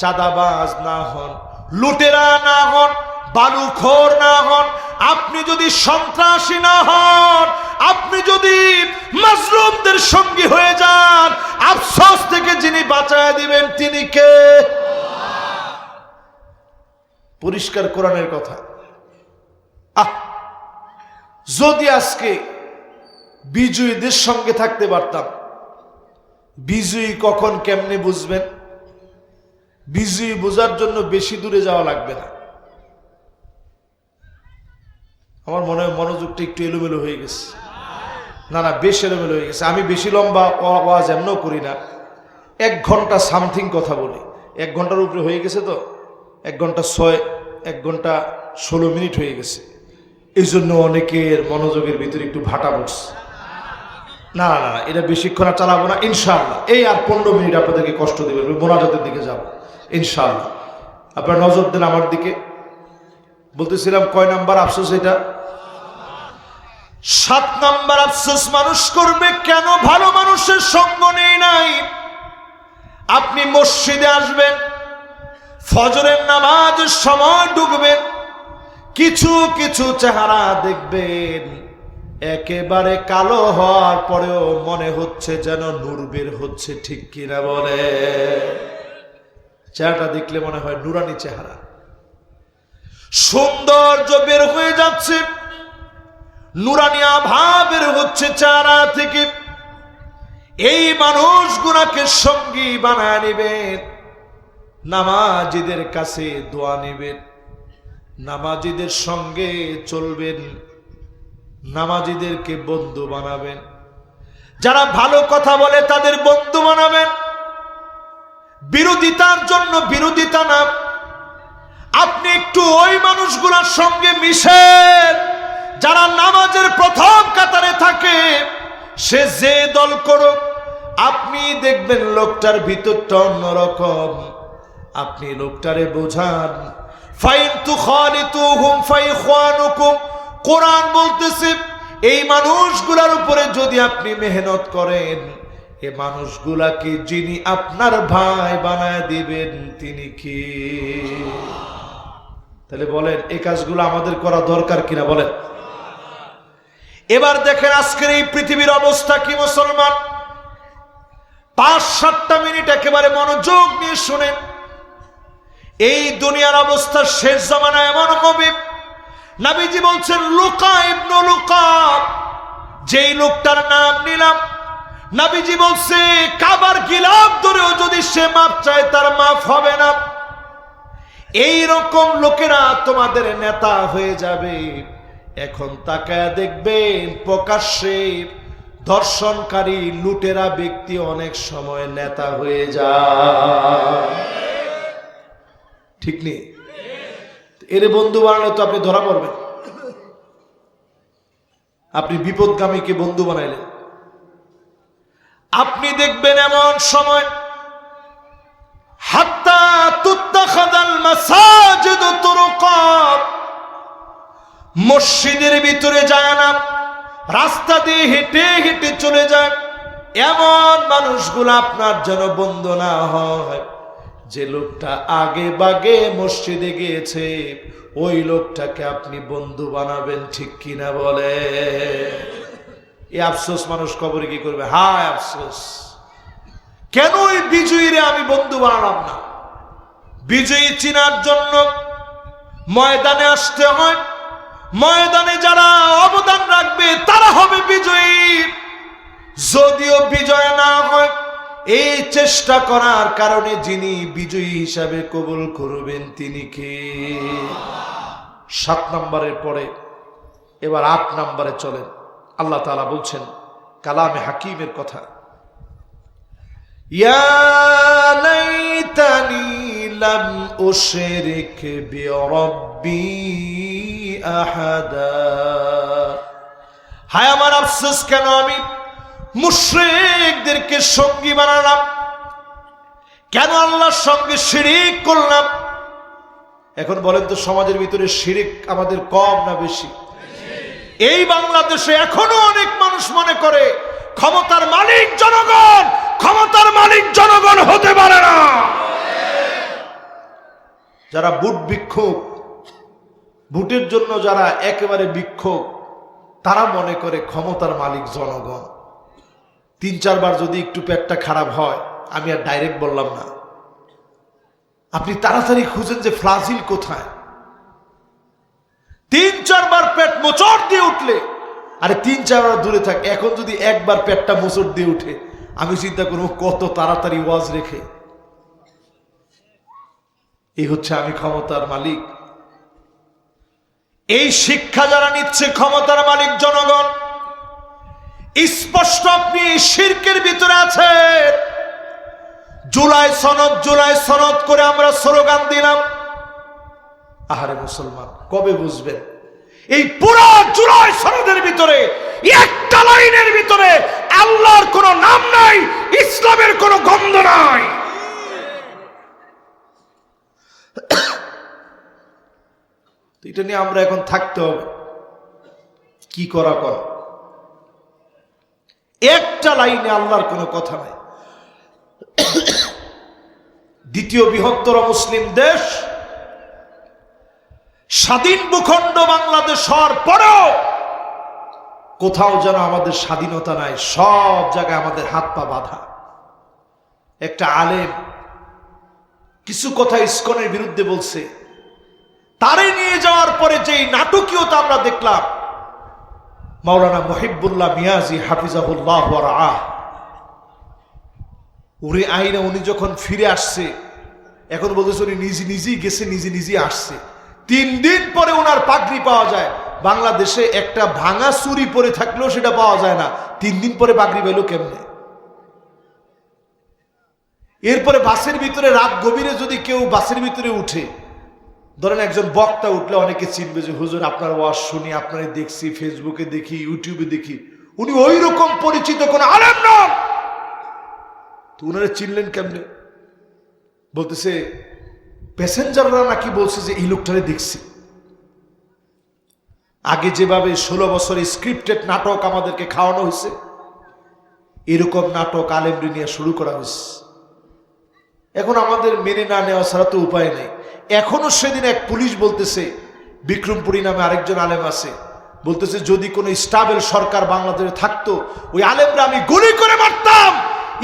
চাঁদাবাজ না হন, লুটেরা না হন, বালুখোর না হন, আপনি যদি সন্ত্রাসী না হন, আপনি যদি মাজলুমদের সঙ্গী হয়ে যান, আফসোস থেকে যিনি বাঁচায় দিবেন তিনি কে? পরিষ্কার কোরআনের কথা। যদি আজকে বিজয়ীদের সঙ্গে থাকতে পারতাম, বিজয়ী কখন কেমনে বুঝবেন? বিজয়ী বোঝার জন্য বেশি দূরে যাওয়া লাগবে না। আমার মনে হয় মনোযোগটা একটু এলোমেলো হয়ে গেছে। না না, বেশ এলোমেলো হয়ে গেছে। আমি বেশি লম্বা ওয়াজ এমনও করি না, 1 ঘন্টা সামথিং কথা বলি। 1 ঘন্টার উপরে হয়ে গেছে তো, 1 ঘন্টা 1 ঘন্টা 16 মিনিট হয়ে গেছে। এই জন্য অনেকের মনোযোগের ভিতরে একটু ভাটা পড়ছে। না না না, এটা বেশিক্ষণ আর চালাবো না ইনশাআল্লাহ। এই আর 15 মিনিট আপনাদেরকে কষ্ট দেবে, মোনাজাতের দিকে যাব ইনশাআল্লাহ। আপনারা নজর দেন আমার দিকে। বলতেছিলাম কয় নাম্বার আফসোস? এটা 7 নাম্বার আফসোস মানুষ করবে, কেন ভালো মানুষের সঙ্গ নেই নাই। আপনি মসজিদে আসবেন, ফজরের নামাজের সময় ঢুকবেন, কিছু কিছু চেহারা দেখবেন একেবারে কালো হওয়ার পরেও মনে হচ্ছে যেন নূর বের হচ্ছে, ঠিক কিনা বলে? চেহারাটা দেখলে মনে হয় নুরানি চেহারা, সৌন্দর্য বের হয়ে যাচ্ছে, নুরানি আভা বের হচ্ছে চেহারা থেকে। এই মানুষগুলোকে সঙ্গী বানায় নেবেন, নামাজিদের কাছে দোয়া নেবেন, নামাজিদের সঙ্গে চলবেন, নামাজিদেরকে বন্ধু বানাবেন, যারা ভালো কথা বলে তাদের বন্ধু বানাবেন, বিরোধিতার জন্য বিরোধিতা না। আপনি একটু ওই মানুষগুলোর সঙ্গে মিশেন যারা নামাজের প্রথম কাতারে থাকে, সে যে দল করুক, আপনি দেখবেন লোকটার ভিতরটা অন্যরকম। আপনি লোকটারে বোঝান, ফাইন তুখালিতুহুম ফাইখওয়ানুকুম। কোরআন বলতেছে এই মানুষগুলোর উপরে যদি আপনি মেহনত করেন, এ মানুষগুলাকে যিনি আপনার ভাই বানায় দিবেন তিনি কি? তাহলে বলেন এই কাজগুলো আমাদের করা দরকার কিনা বলেন। এবার দেখেন আজকের এই পৃথিবীর অবস্থা কি মুসলমান। 5-7টা মিনিট একেবারে মনোযোগ নিয়ে শুনেন। এই দুনিয়ার অবস্থা শেষ জামানায় এমন হবে, নবীজি বলছেন লুকা ইবনে লুকা, যেই লোকটার নাম নিলাম, নবীজি বলছে কাবার গিলাফ ধরেও যদি সে মাপ চায় তার মাফ হবে না। এই রকম লোকেরা তোমাদের নেতা হয়ে যাবে। এখন তাকায় দেখবেন প্রকাশ্যে ধর্ষণকারী লুটেরা ব্যক্তি অনেক সময় নেতা হয়ে যায়, ঠিক নেই? এর বন্ধু বানালে তো আপনি ধরা পড়বেন। আপনি বিপদগামীকে বন্ধু বানাইলেন। আপনি দেখবেন এমন সময় হাত্তা তুত্তাখাযাল মাসাজিদু তুরুকা, মসজিদের ভিতরে যায় না, রাস্তা দিয়ে হেঁটে হেঁটে চলে যায়। এমন মানুষগুলো আপনার যেন বন্ধু না হয়। যে লোকটা আগে বাগে মসজিদে গিয়েছে ওই লোকটাকে আপনি বন্ধু বানাবেন, ঠিক কিনা বলে? এই আফসোস মানুষ কবরে কি করবে? হায় আফসোস, কেন ওই বিজয়ীরে আমি বন্ধু বানালাম না? বিজয়ী চিনার জন্য ময়দানে আসতে হয়। ময়দানে যারা অবদান রাখবে তারা হবে বিজয়ী। যদিও বিজয় না হয়, এই চেষ্টা করার কারণে যিনি বিজয়ী হিসাবে কবুল করবেন তিনি কে? 7 নম্বরের পরে এবার 8 নম্বরে চলেন। আল্লাহ তাআলা বলছেন কালামে হাকিমের কথা, ইয়া লাইতানি লাম উশরিক বিরাব্বি আহাদা। হায় আমার আফসোস, কেন আমি মুশরিকদেরকে সঙ্গী বানালাম, কেন আল্লাহর সঙ্গে শিরিক করলাম? এখন বলেন তো সমাজের ভিতরে শিরিক আমাদের কম না বেশি? এই বাংলাদেশে এখনো অনেক মানুষ মনে করে ক্ষমতার মালিক জনগণ, ক্ষমতার মালিক জনগণ হতে পারে না। যারা বুট বিক্ষোভ, ভোটের জন্য যারা একেবারে বিক্ষোভ, তারা মনে করে ক্ষমতার মালিক জনগণ। 3-4 বার যদি একটু পেটটা খারাপ হয়, আমি আর ডাইরেক্ট বললাম না, আপনি তাড়াতাড়ি খুঁজেন যে ফ্লাজিল কোথায়। 3-4 বার পেট মোচড় দিয়ে উঠলে, আরে 3-4 বার দূরে থাক, এখন যদি একবার পেটটা মোচড় দিয়ে উঠে, আমি চিন্তা করবো কত তাড়াতাড়ি ওয়াজ রেখে। এই হচ্ছে আমি ক্ষমতার মালিক। এই শিক্ষা যারা নিচ্ছে ক্ষমতার মালিক জনগণ, স্পষ্ট আপনি শিরকের ভিতরে আছেন। জুলাই সনদ, জুলাই সনদ করে আমরা স্লোগান দিলাম। আহারে মুসলমান, কবে বুঝবেন এই পুরো জুলাই সনদের ভিতরে একটা লাইনের ভিতরে আল্লাহর কোনো নাম নাই, ইসলামের কোনো গন্ধ নাই। এটা নিয়ে আমরা এখন থাকতে হবে, কি করা কর। একটা লাইনে আল্লাহর কোনো কথা নাই। দ্বিতীয় বৃহত্তর মুসলিম দেশ, স্বাধীন ভূখণ্ড বাংলাদেশ হওয়ার পরেও কোথাও যেন আমাদের স্বাধীনতা নাই, সব জায়গায় আমাদের হাত পা বাঁধা। একটা আলেম কিছু কথা ইসকনের বিরুদ্ধে বলছে, তারে নিয়ে যাওয়ার পরে যেই নাটকীয়তা আমরা দেখলাম, মাওলানা মুহিবুল্লাহ মিয়াজি হাফিজাহুল্লাহ ওয়া রাআহ, উনি আইনা উনি যখন ফিরে আসছে, এখন বলতেছে উনি নিজে নিজেই গেছে, নিজে নিজেই আসছে। 3 দিন পরে ওনার পাগড়ি পাওয়া যায়। বাংলাদেশে একটা ভাঙা চুরি পরে থাকলেও সেটা পাওয়া যায় না, 3 দিন পরে পাগড়ি পেল কেমনে? এরপরে বাসের ভিতরে রাত গভীরে যদি কেউ বাসের ভিতরে উঠে, ধরেন একজন বক্তা উঠলে অনেকে চিনবে যে হুজুর আপনার ওয়াজ শুনি, আপনারই দেখছি, ফেসবুকে দেখি, ইউটিউবে দেখি। উনি ওই রকম পরিচিত কোন আলেম নন, তো উনারা চিনলেন কেমনে? বলতেছে প্যাসেঞ্জাররা নাকি বলছে যে এই লোকটারে দেখছি। আগে যেভাবে 16 বছর স্ক্রিপ্টেড নাটক আমাদেরকে খাওয়ানো হয়েছে, এরকম নাটক আলেমরি নিয়ে শুরু করা হয়েছে। এখন আমাদের মেনে না নেওয়া ছাড়া তো উপায় নেই। এখনো সেদিন এক পুলিশ বলতেছে, বিক্রমপুরী নামে আরেকজন আলেম আছে, বলতেছে যদি কোনো স্টাবেল সরকার বাংলাদেশে থাকতো ওই আলেমরা আমি গুলি করে মারতাম।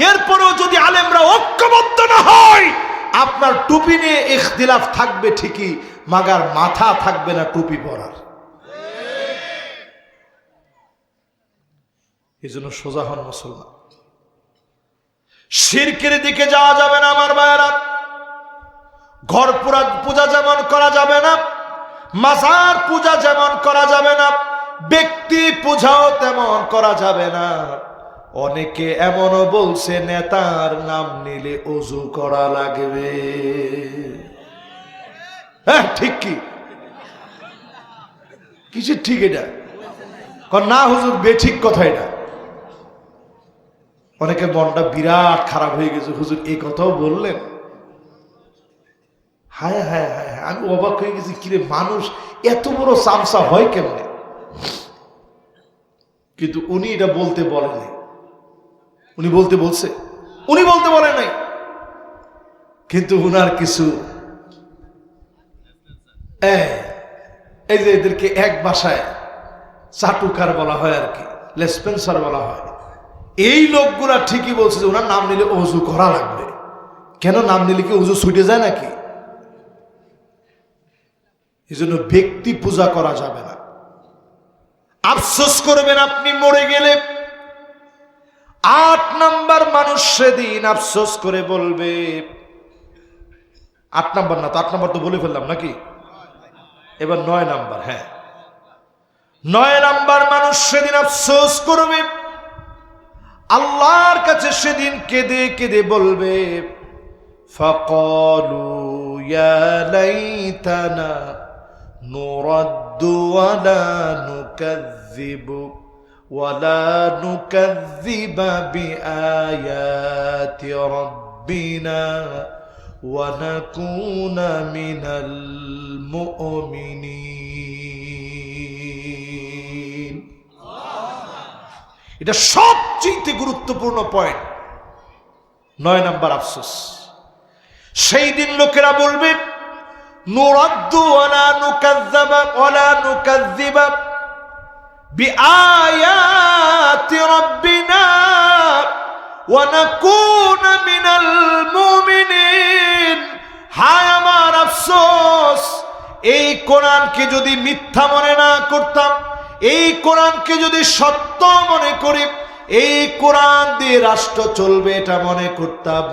এরপরেও যদি আলেমরা ঐক্যবদ্ধ না হয়, আপনার টুপি নিয়ে ইখতিলাফ থাকবে ঠিকই, মাগার মাথা থাকবে না টুপি পরার। এই জন্য সোজা হন মুসলমান। শিরকের দিকে যাওয়া যাবে না আমার ভাইয়েরা। ঘর পূজা যেমন করা যাবে না, মাজার পূজা যেমন করা যাবে না, ব্যক্তি পূজাও তেমন করা যাবে না। অনেকে এমনও বলছে নেতার নাম নিলে ওযু করা লাগবে। হ্যাঁ ঠিক কি কিসের ঠিক এটা? না হুজুর বেঠিক কথা এটা। অনেকের মনটা বিরাট খারাপ হয়ে গেছে, হুজুর এই কথাও বললেন। হায় হায় হায়, আমি অবাক হয়ে গেছি, কিরে মানুষ এত বড় চামচা হয় কেমনে? কিন্তু উনি এটা বলতে বলেনি। উনি বলতে বলছে, উনি বলতে বলে নাই, কিন্তু উনার কিছু এই যে এদেরকে এক ভাষায় চাটুকার বলা হয় আর কি, লেসপেন্সার বলা হয়। এই লোকগুলা ঠিকই বলছে যে ওনার নাম নিলে ওযু করা লাগবে। কেন নাম নিলে কি ওযু ছুটে যায় নাকি? এই জন্য ব্যক্তি পূজা করা যাবে না। আফসোস করবেন আপনি মরে গেলে। 8 নাম্বার মানুষ সেদিন আফসোস করে বলবে, 8 নাম্বার না তো, 8 নাম্বার তো বলে ফেললাম নাকি, এবার 9 নাম্বার। হ্যাঁ, 9 নাম্বার মানুষ সেদিন আফসোস করবে, আল্লাহর কাছে সেদিন কেঁদে কেঁদে বলবে, ফাকালু ইয়া লাইতানা নুরাদ্দু ওয়ালা নুকাযযিবু ওয়ালা নুকাযযিবা বিআয়াতি রাব্বিনা ওয়া নাকুনা মিনাল মুমিনিন। এটা সবচেয়ে গুরুত্বপূর্ণ পয়েন্ট। 9 নাম্বার আফসোস। সেই দিন লোকেরা বলবে, নুরাদ্দু ওয়ালা নুকাযযিবা ওয়ালা নুকাযযিবা বিআয়াতি রাব্বিনা ওয়া নাকুনা মিনাল মুমিনিন। হায় আমার আফসোস, এই কোরআনকে যদি মিথ্যা মনে না করতাম, এই কোরআনকে যদি সত্য মনে করি, এই কোরআন দিয়ে রাষ্ট্র চলবে এটা মনে করতাম,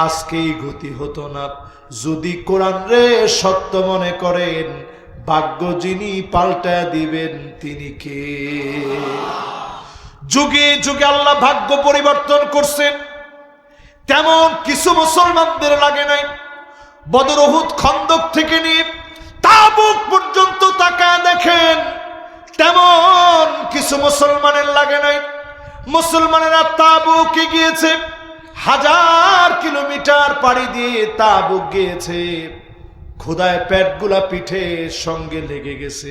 আজকেই গতি হতো না। যদি কোরআন রে সত্য মনে করেন, ভাগ্য যিনি পাল্টা দিবেন তিনি কে? যুগে যুগে আল্লাহ ভাগ্য পরিবর্তন করছেন, তেমন কিছু মুসলমানদের লাগে নাই। বদর, উহুদ, খন্দক থেকে নিয়ে তাবুক পর্যন্ত তাকায় দেখেন, তেমন কিছু মুসলমানের লাগে নাই। মুসলমানেরা তাবুকে গিয়েছে, 1000 কিলোমিটার পাড়ি দিয়ে তাবুক গিয়েছে। ক্ষুধায় পেটগুলা পিঠের সঙ্গে লেগে গেছে,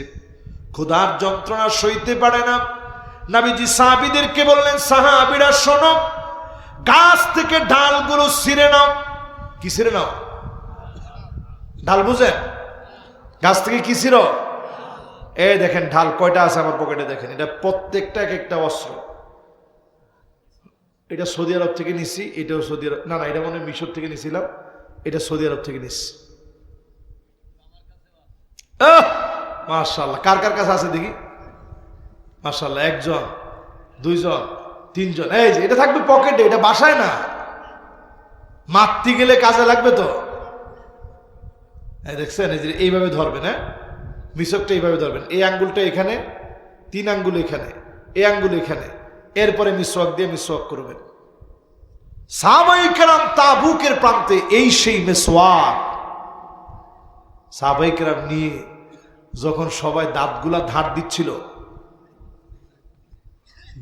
ক্ষুধার যন্ত্রণা সইতে পারে না। নবীজি সাহাবীদেরকে বললেন, সাহাবীরা শোনো, গাছ থেকে ডালগুলো ছিঁড়ে নাও। কি ছিঁড়ে নাও? ডাল বুঝেন? গাছ থেকে কি ছিঁড়ো? এই দেখেন ঢাল কয়টা আছে আমার পকেটে, দেখেন এটা প্রত্যেকটা এক একটা অস্ত্র। এটা সৌদি আরব থেকে নিছি, এটাও সৌদি আরব, না না এটা মনে হয় মিশর থেকে নিছিলাম, এটা সৌদি আরব থেকে নিচ্ছি। মাশাআল্লাহ, কার কার কাছে আছে দেখি? মাশাআল্লাহ, 1 জন, 2 জন, 3 জন। এই যে এটা থাকবে পকেটে, এটা বাসায় না, মারতে গেলে কাজে লাগবে তো। দেখছেন, এই যে এইভাবে ধরবেন, হ্যাঁ মিশকটা এইভাবে ধরবেন, এই আঙ্গুলটা এখানে, 3 আঙ্গুল এখানে, এই আঙ্গুল এখানে, এরপরে মিসওয়াক দিয়ে মিসওয়াক করবেন। সাহাবায়ে কেরাম তাবুকের প্রান্তে এই সেই মিসওয়াক সাহাবায়ে কেরাম নিয়ে যখন সবাই দাঁতগুলা ধার দিচ্ছিল,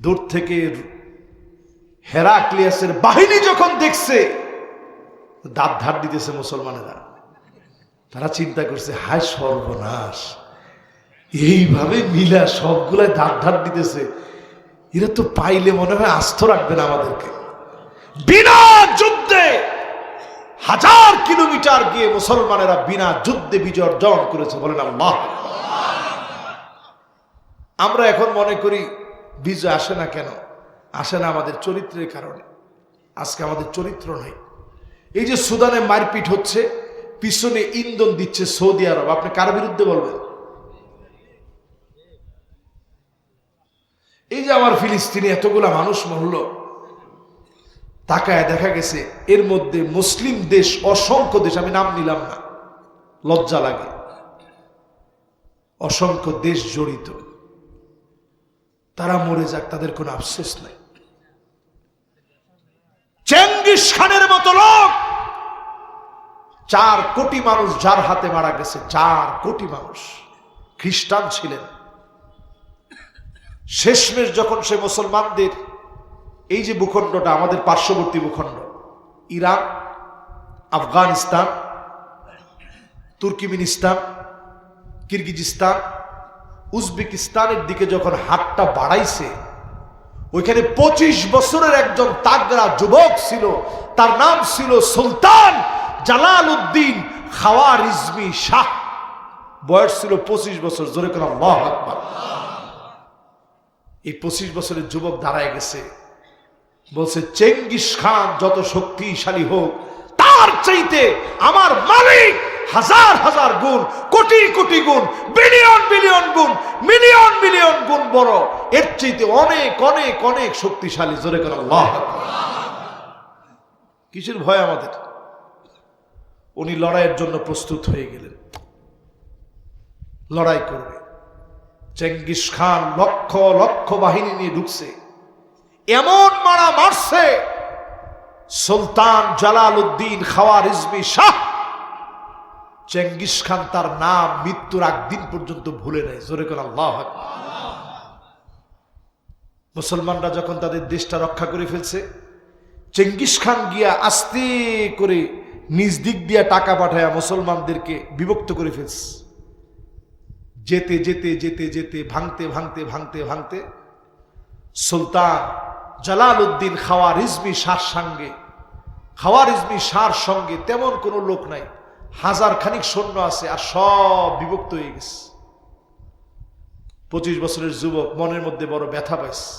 দূর থেকে হেরাক্লিয়াসের বাহিনী যখন দেখছে দাঁত ধার দিতেছে মুসলমানেরা, তারা চিন্তা করছে, হায় সর্বনাশ, এইভাবে মিলা সবগুলাই দাঁত ধার দিতেছে, এরা তো পাইলে মনে হয় আস্ত রাখবে না আমাদেরকে। বিনা যুদ্ধে 1000 কিলোমিটার গিয়ে মুসলমানেরা বিনা যুদ্ধে বিজয় অর্জন করেছে, বলেন আল্লাহ। আমরা এখন মনে করি বিজয় আসে না কেন? আসে না আমাদের চরিত্রের কারণে। আজকে আমাদের চরিত্র নাই। এই যে সুদানে মারপিট হচ্ছে, পিছনে ইন্ধন দিচ্ছে সৌদি আরব। আপনি কার বিরুদ্ধে বলবেন? এই যে আমার ফিলিস্তিনে এতগুলা মানুষ মরল, তাকায় দেখা গেছে এর মধ্যে মুসলিম দেশ অসংখ্য দেশ, আমি নাম নিলাম না, লজ্জা লাগে, অসংখ্য দেশ জড়িত। তারা মরে যাক, তাদের কোনো আফসোস নাই। চেঙ্গিস খানের মতো লোক, 4 কোটি মানুষ যার হাতে মারা গেছে, 4 কোটি মানুষ খ্রিস্টান ছিলেন। শেষমেশ যখন সে মুসলমানদের এই যে ভূখণ্ডটা আমাদের পার্শ্ববর্তী ভূখণ্ড, ইরান, আফগানিস্তান, তুর্কিমিনিস্তান, কিরগিজস্তান, উজবেকিস্তানের দিকে যখন হাতটা বাড়াইছে, ওইখানে 25 বছরের একজন তাগড়া যুবক ছিল, তার নাম ছিল সুলতান জালালউদ্দিন খাওয়ারিজমি শাহ। বয়স ছিল 25 বছর। জোরে করে আল্লাহু আকবার। এই 25 বছরের যুবক দাঁড়ায় গেছে, বলছে চেঙ্গিস খান যত শক্তিশালী হোক, তার চাইতে আমার মালিক 1000 গুণ, কোটি কোটি গুণ, বিলিয়ন বিলিয়ন গুণ, মিলিয়ন মিলিয়ন গুণ বড়, এর চাইতে অনেক অনেক অনেক শক্তিশালী। জোরে করে আল্লাহু আকবার। কিসের ভয় আমাদের? উনি লড়াইয়ের জন্য প্রস্তুত হয়ে গেলেন, লড়াই করবে। চেঙ্গিস খান লক্ষ লক্ষ বাহিনী নিয়ে ঢুকছে, এমন মারা মারছে Sultan Jalaluddin Khwarazmi Shah. Genghis Khan তার নাম মৃত্যুর আগ দিন পর্যন্ত ভুলে নাই। জোরে করে আল্লাহু আকবার। মুসলমানরা যখন তাদের দেশটা রক্ষা করে ফেলছে, চেঙ্গিস খান গিয়া আস্তে করে নিজ দিক দিয়া টাকা পাঠায়া মুসলমানদেরকে বিভক্ত করে ফেলছে। যেতে যেতে যেতে যেতে ভাঙতে ভাঙতে ভাঙতে ভাঙতে সুলতান জালালউদ্দিন খাওয়ারিজমি শাহর সঙ্গে তেমন কোনো লোক নাই, 1000 খানিক সৈন্য আছে, আর সব বিভক্ত হয়ে গেছে। 25 বছরের যুবক মনের মধ্যে বড় ব্যথা পাইছে।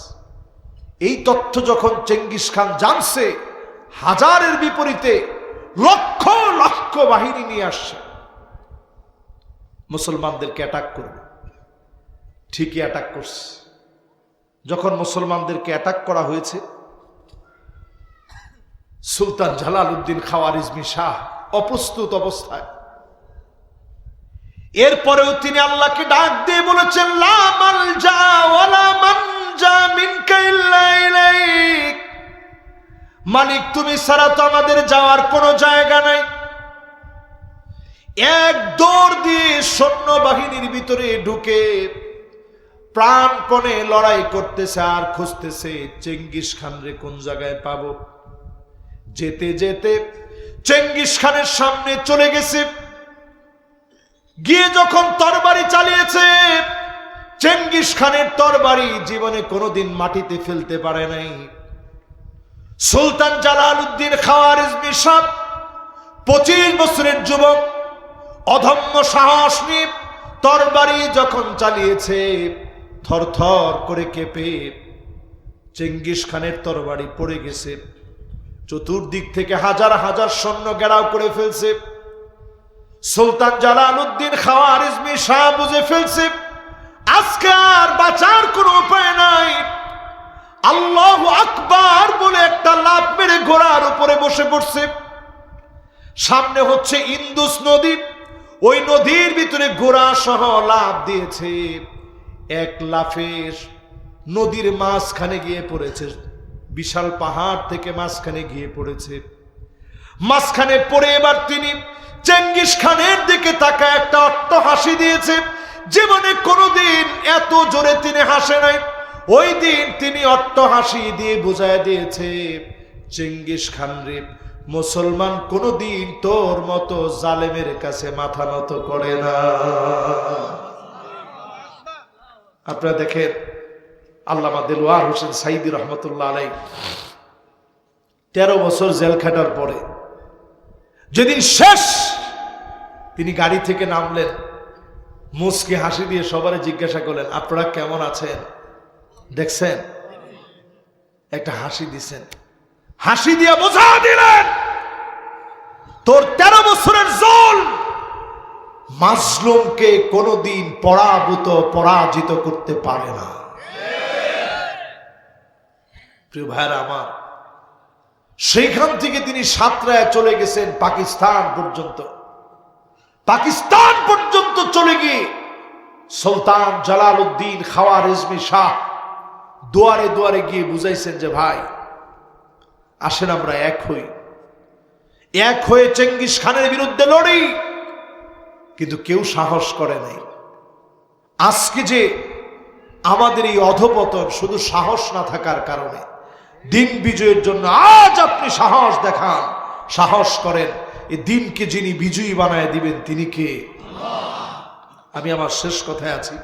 এই তথ্য যখন চেঙ্গিস খান জানছে, 1000-এর বিপরীতে লক্ষ লক্ষ বাহিনী নিয়ে আসছে, মুসলমানদেরকে অ্যাটাক করবে। ঠিকই অ্যাটাক করছে। যখন মুসলমানদেরকে অ্যাটাক করা হয়েছে, সুলতান জালালউদ্দিন খাওয়ারিজমি শাহ অপ্রস্তুত অবস্থায়। এরপরেও তিনি আল্লাহকে ডাক দিয়ে বলেছেন, লা মালজা ওয়ালা মানজা মিনকা ইল্লা ইলাইক। মালিক, তুমি ছাড়া তো আমাদের যাওয়ার কোনো জায়গা নাই। এক দৌড় দিয়ে সৈন্য বাহিনীর ভিতরে ঢুকে প্রাণপণে লড়াই করতেছে আর খুঁজতেছে চেঙ্গিস খান রে কোন জায়গায় পাবো। যেতে যেতে চেঙ্গিস খানের সামনে চলে গেছে, গিয়ে যখন তরবারি চালিয়েছে, চেঙ্গিস খানের তরবারি জীবনে কোনোদিন মাটিতে ফেলতে পারে নাই। সুলতান জালালউদ্দিন খাওয়ারিজমি শাহ 25 বছরের যুবক, অধম্য সাহস নিয়ে তরবারি যখন চালিয়েছে, থরথর করে কেঁপে চেঙ্গিস খানের তরবারি পড়ে গেছে। চতুর্দিক থেকে 1000 সৈন্য ঘেরাও করে ফেলছে। সুলতান জালালউদ্দিন খাওয়ারিজমি শাহ বুঝে ফেলছে, আজকে আর বাঁচার কোনো উপায় নাই। আল্লাহু আকবার বলে একটা লাফ মেরে ঘোড়ার উপরে বসে পড়ছে। সামনে হচ্ছে ইন্দুস নদী, ওই নদীর ভিতরে ঘোড়া সহ লাফ দিয়েছে। এক লাফে নদীর মাঝখানে গিয়ে পড়েছে, বিশাল পাহাড় থেকে মাঝখানে গিয়ে পড়েছে। মাঝখানে পড়ে এবার তিনি চেঙ্গিস খানের দিকে তাকায় একটা অট্টহাসি দিয়েছে। জীবনে কোনোদিন এত জোরে তিনি হাসে নাই। ওই দিন তিনি অট্টহাসি দিয়ে বুঝায় দিয়েছে, চেঙ্গিস খান রে, মুসলমান কোনোদিন তোর মতো জালেমের কাছে মাথা নত করে না। আপনারা দেখেন, আল্লামা দেলোয়ার হোসেন সাইদি রহমতুল্লাহ আলাইহি 13 বছর জেল খাটার পরে যেদিন শেষ তিনি গাড়ি থেকে নামলেন, মুচকি হাসি দিয়ে সবারে জিজ্ঞাসা করলেন, আপনারা কেমন আছেন? দেখছেন, একটা হাসি দিছেন, হাসি দিয়ে বোঝা দিলেন তোর 13 বছরের জুলম মাজলুমকে কোনদিন পরাজিত করতে পারে না। প্রিয় ভাইরা আমার, সেইখান থেকে তিনি সাতরায় চলে গেছেন পাকিস্তান পর্যন্ত চলে গিয়ে সুলতান জালালউদ্দিন খাওয়ারিজমি শাহ দুয়ারে দুয়ারে গিয়ে বুঝাইছেন যে ভাই আসেন আমরা এক হয়ে চেঙ্গিস খানের বিরুদ্ধে লড়ি, কিন্তু কেউ সাহস করে নাই। আজকে যে আমাদের এই অধপতন শুধু সাহস না থাকার কারণে, দিন বিজয়ের জন্য আজ আপনি সাহস দেখান, সাহস করেন, এই দিনকে যিনি বিজয়ী বানায় দিবেন তিনি কে? আমি আমার শেষ কথায় আছি,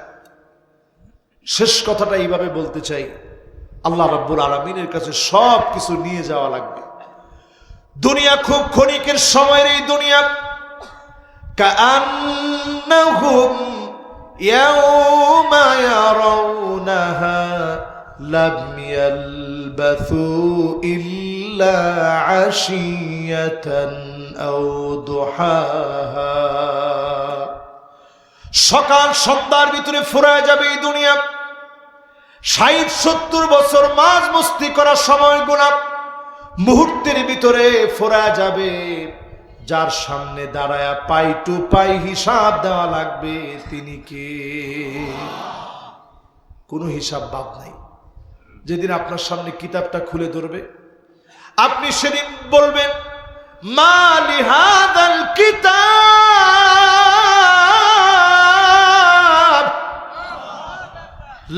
শেষ কথাটা এইভাবে বলতে চাই, আল্লাহ রাব্বুল আলামিনের কাছে সব কিছু নিয়ে যাওয়া লাগবে। দুনিয়া খুব ক্ষণিকের সময়ের এই দুনিয়া, কাআন্নাহুম ইয়াওমা ইয়ারাউনাহা লাম ইয়ালবাথু ইল্লা আশিয়াতান আও দুহাহা। সকাল সন্ধ্যার ভিতরে ফুরায় যাবে এই দুনিয়া। 60-70 বছর মাঝ মস্তি করার সময়গুলো মুহূর্তের ভিতরে ফুরায় যাবে। যার সামনে দাঁড়ায়া পাই টু পাই হিসাব দেওয়া লাগবে তিনি কে? কোনো হিসাব বাদ নাই। যেদিন আপনার সামনে কিতাবটা খুলে ধরবে, আপনি সেদিন বলবেন, মা লিহাদাল কিতাব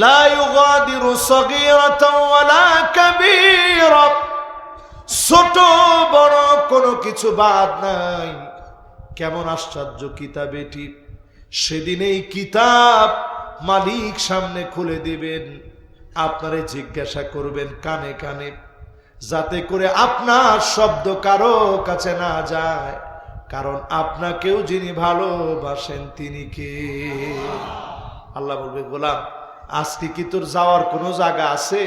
লা ইউগাদিরু সগীরাতাও ওয়ালা কাবীরা। ছোট বড় কোনো কিছু বাদ নাই। কেমন আশ্চর্য কিতাব এটি! সেদিন এই কিতাব মালিক সামনে খুলে দিবেন, আপনারে জিজ্ঞাসা করবেন কানে কানে, যাতে করে আপনার শব্দ কারো কাছে না যায়, কারণ আপনাকেও যিনি ভালোবাসেন তিনি কে? আল্লাহ বলবে, গোলাম আজকে কি তোর যাওয়ার কোনো জায়গা আছে?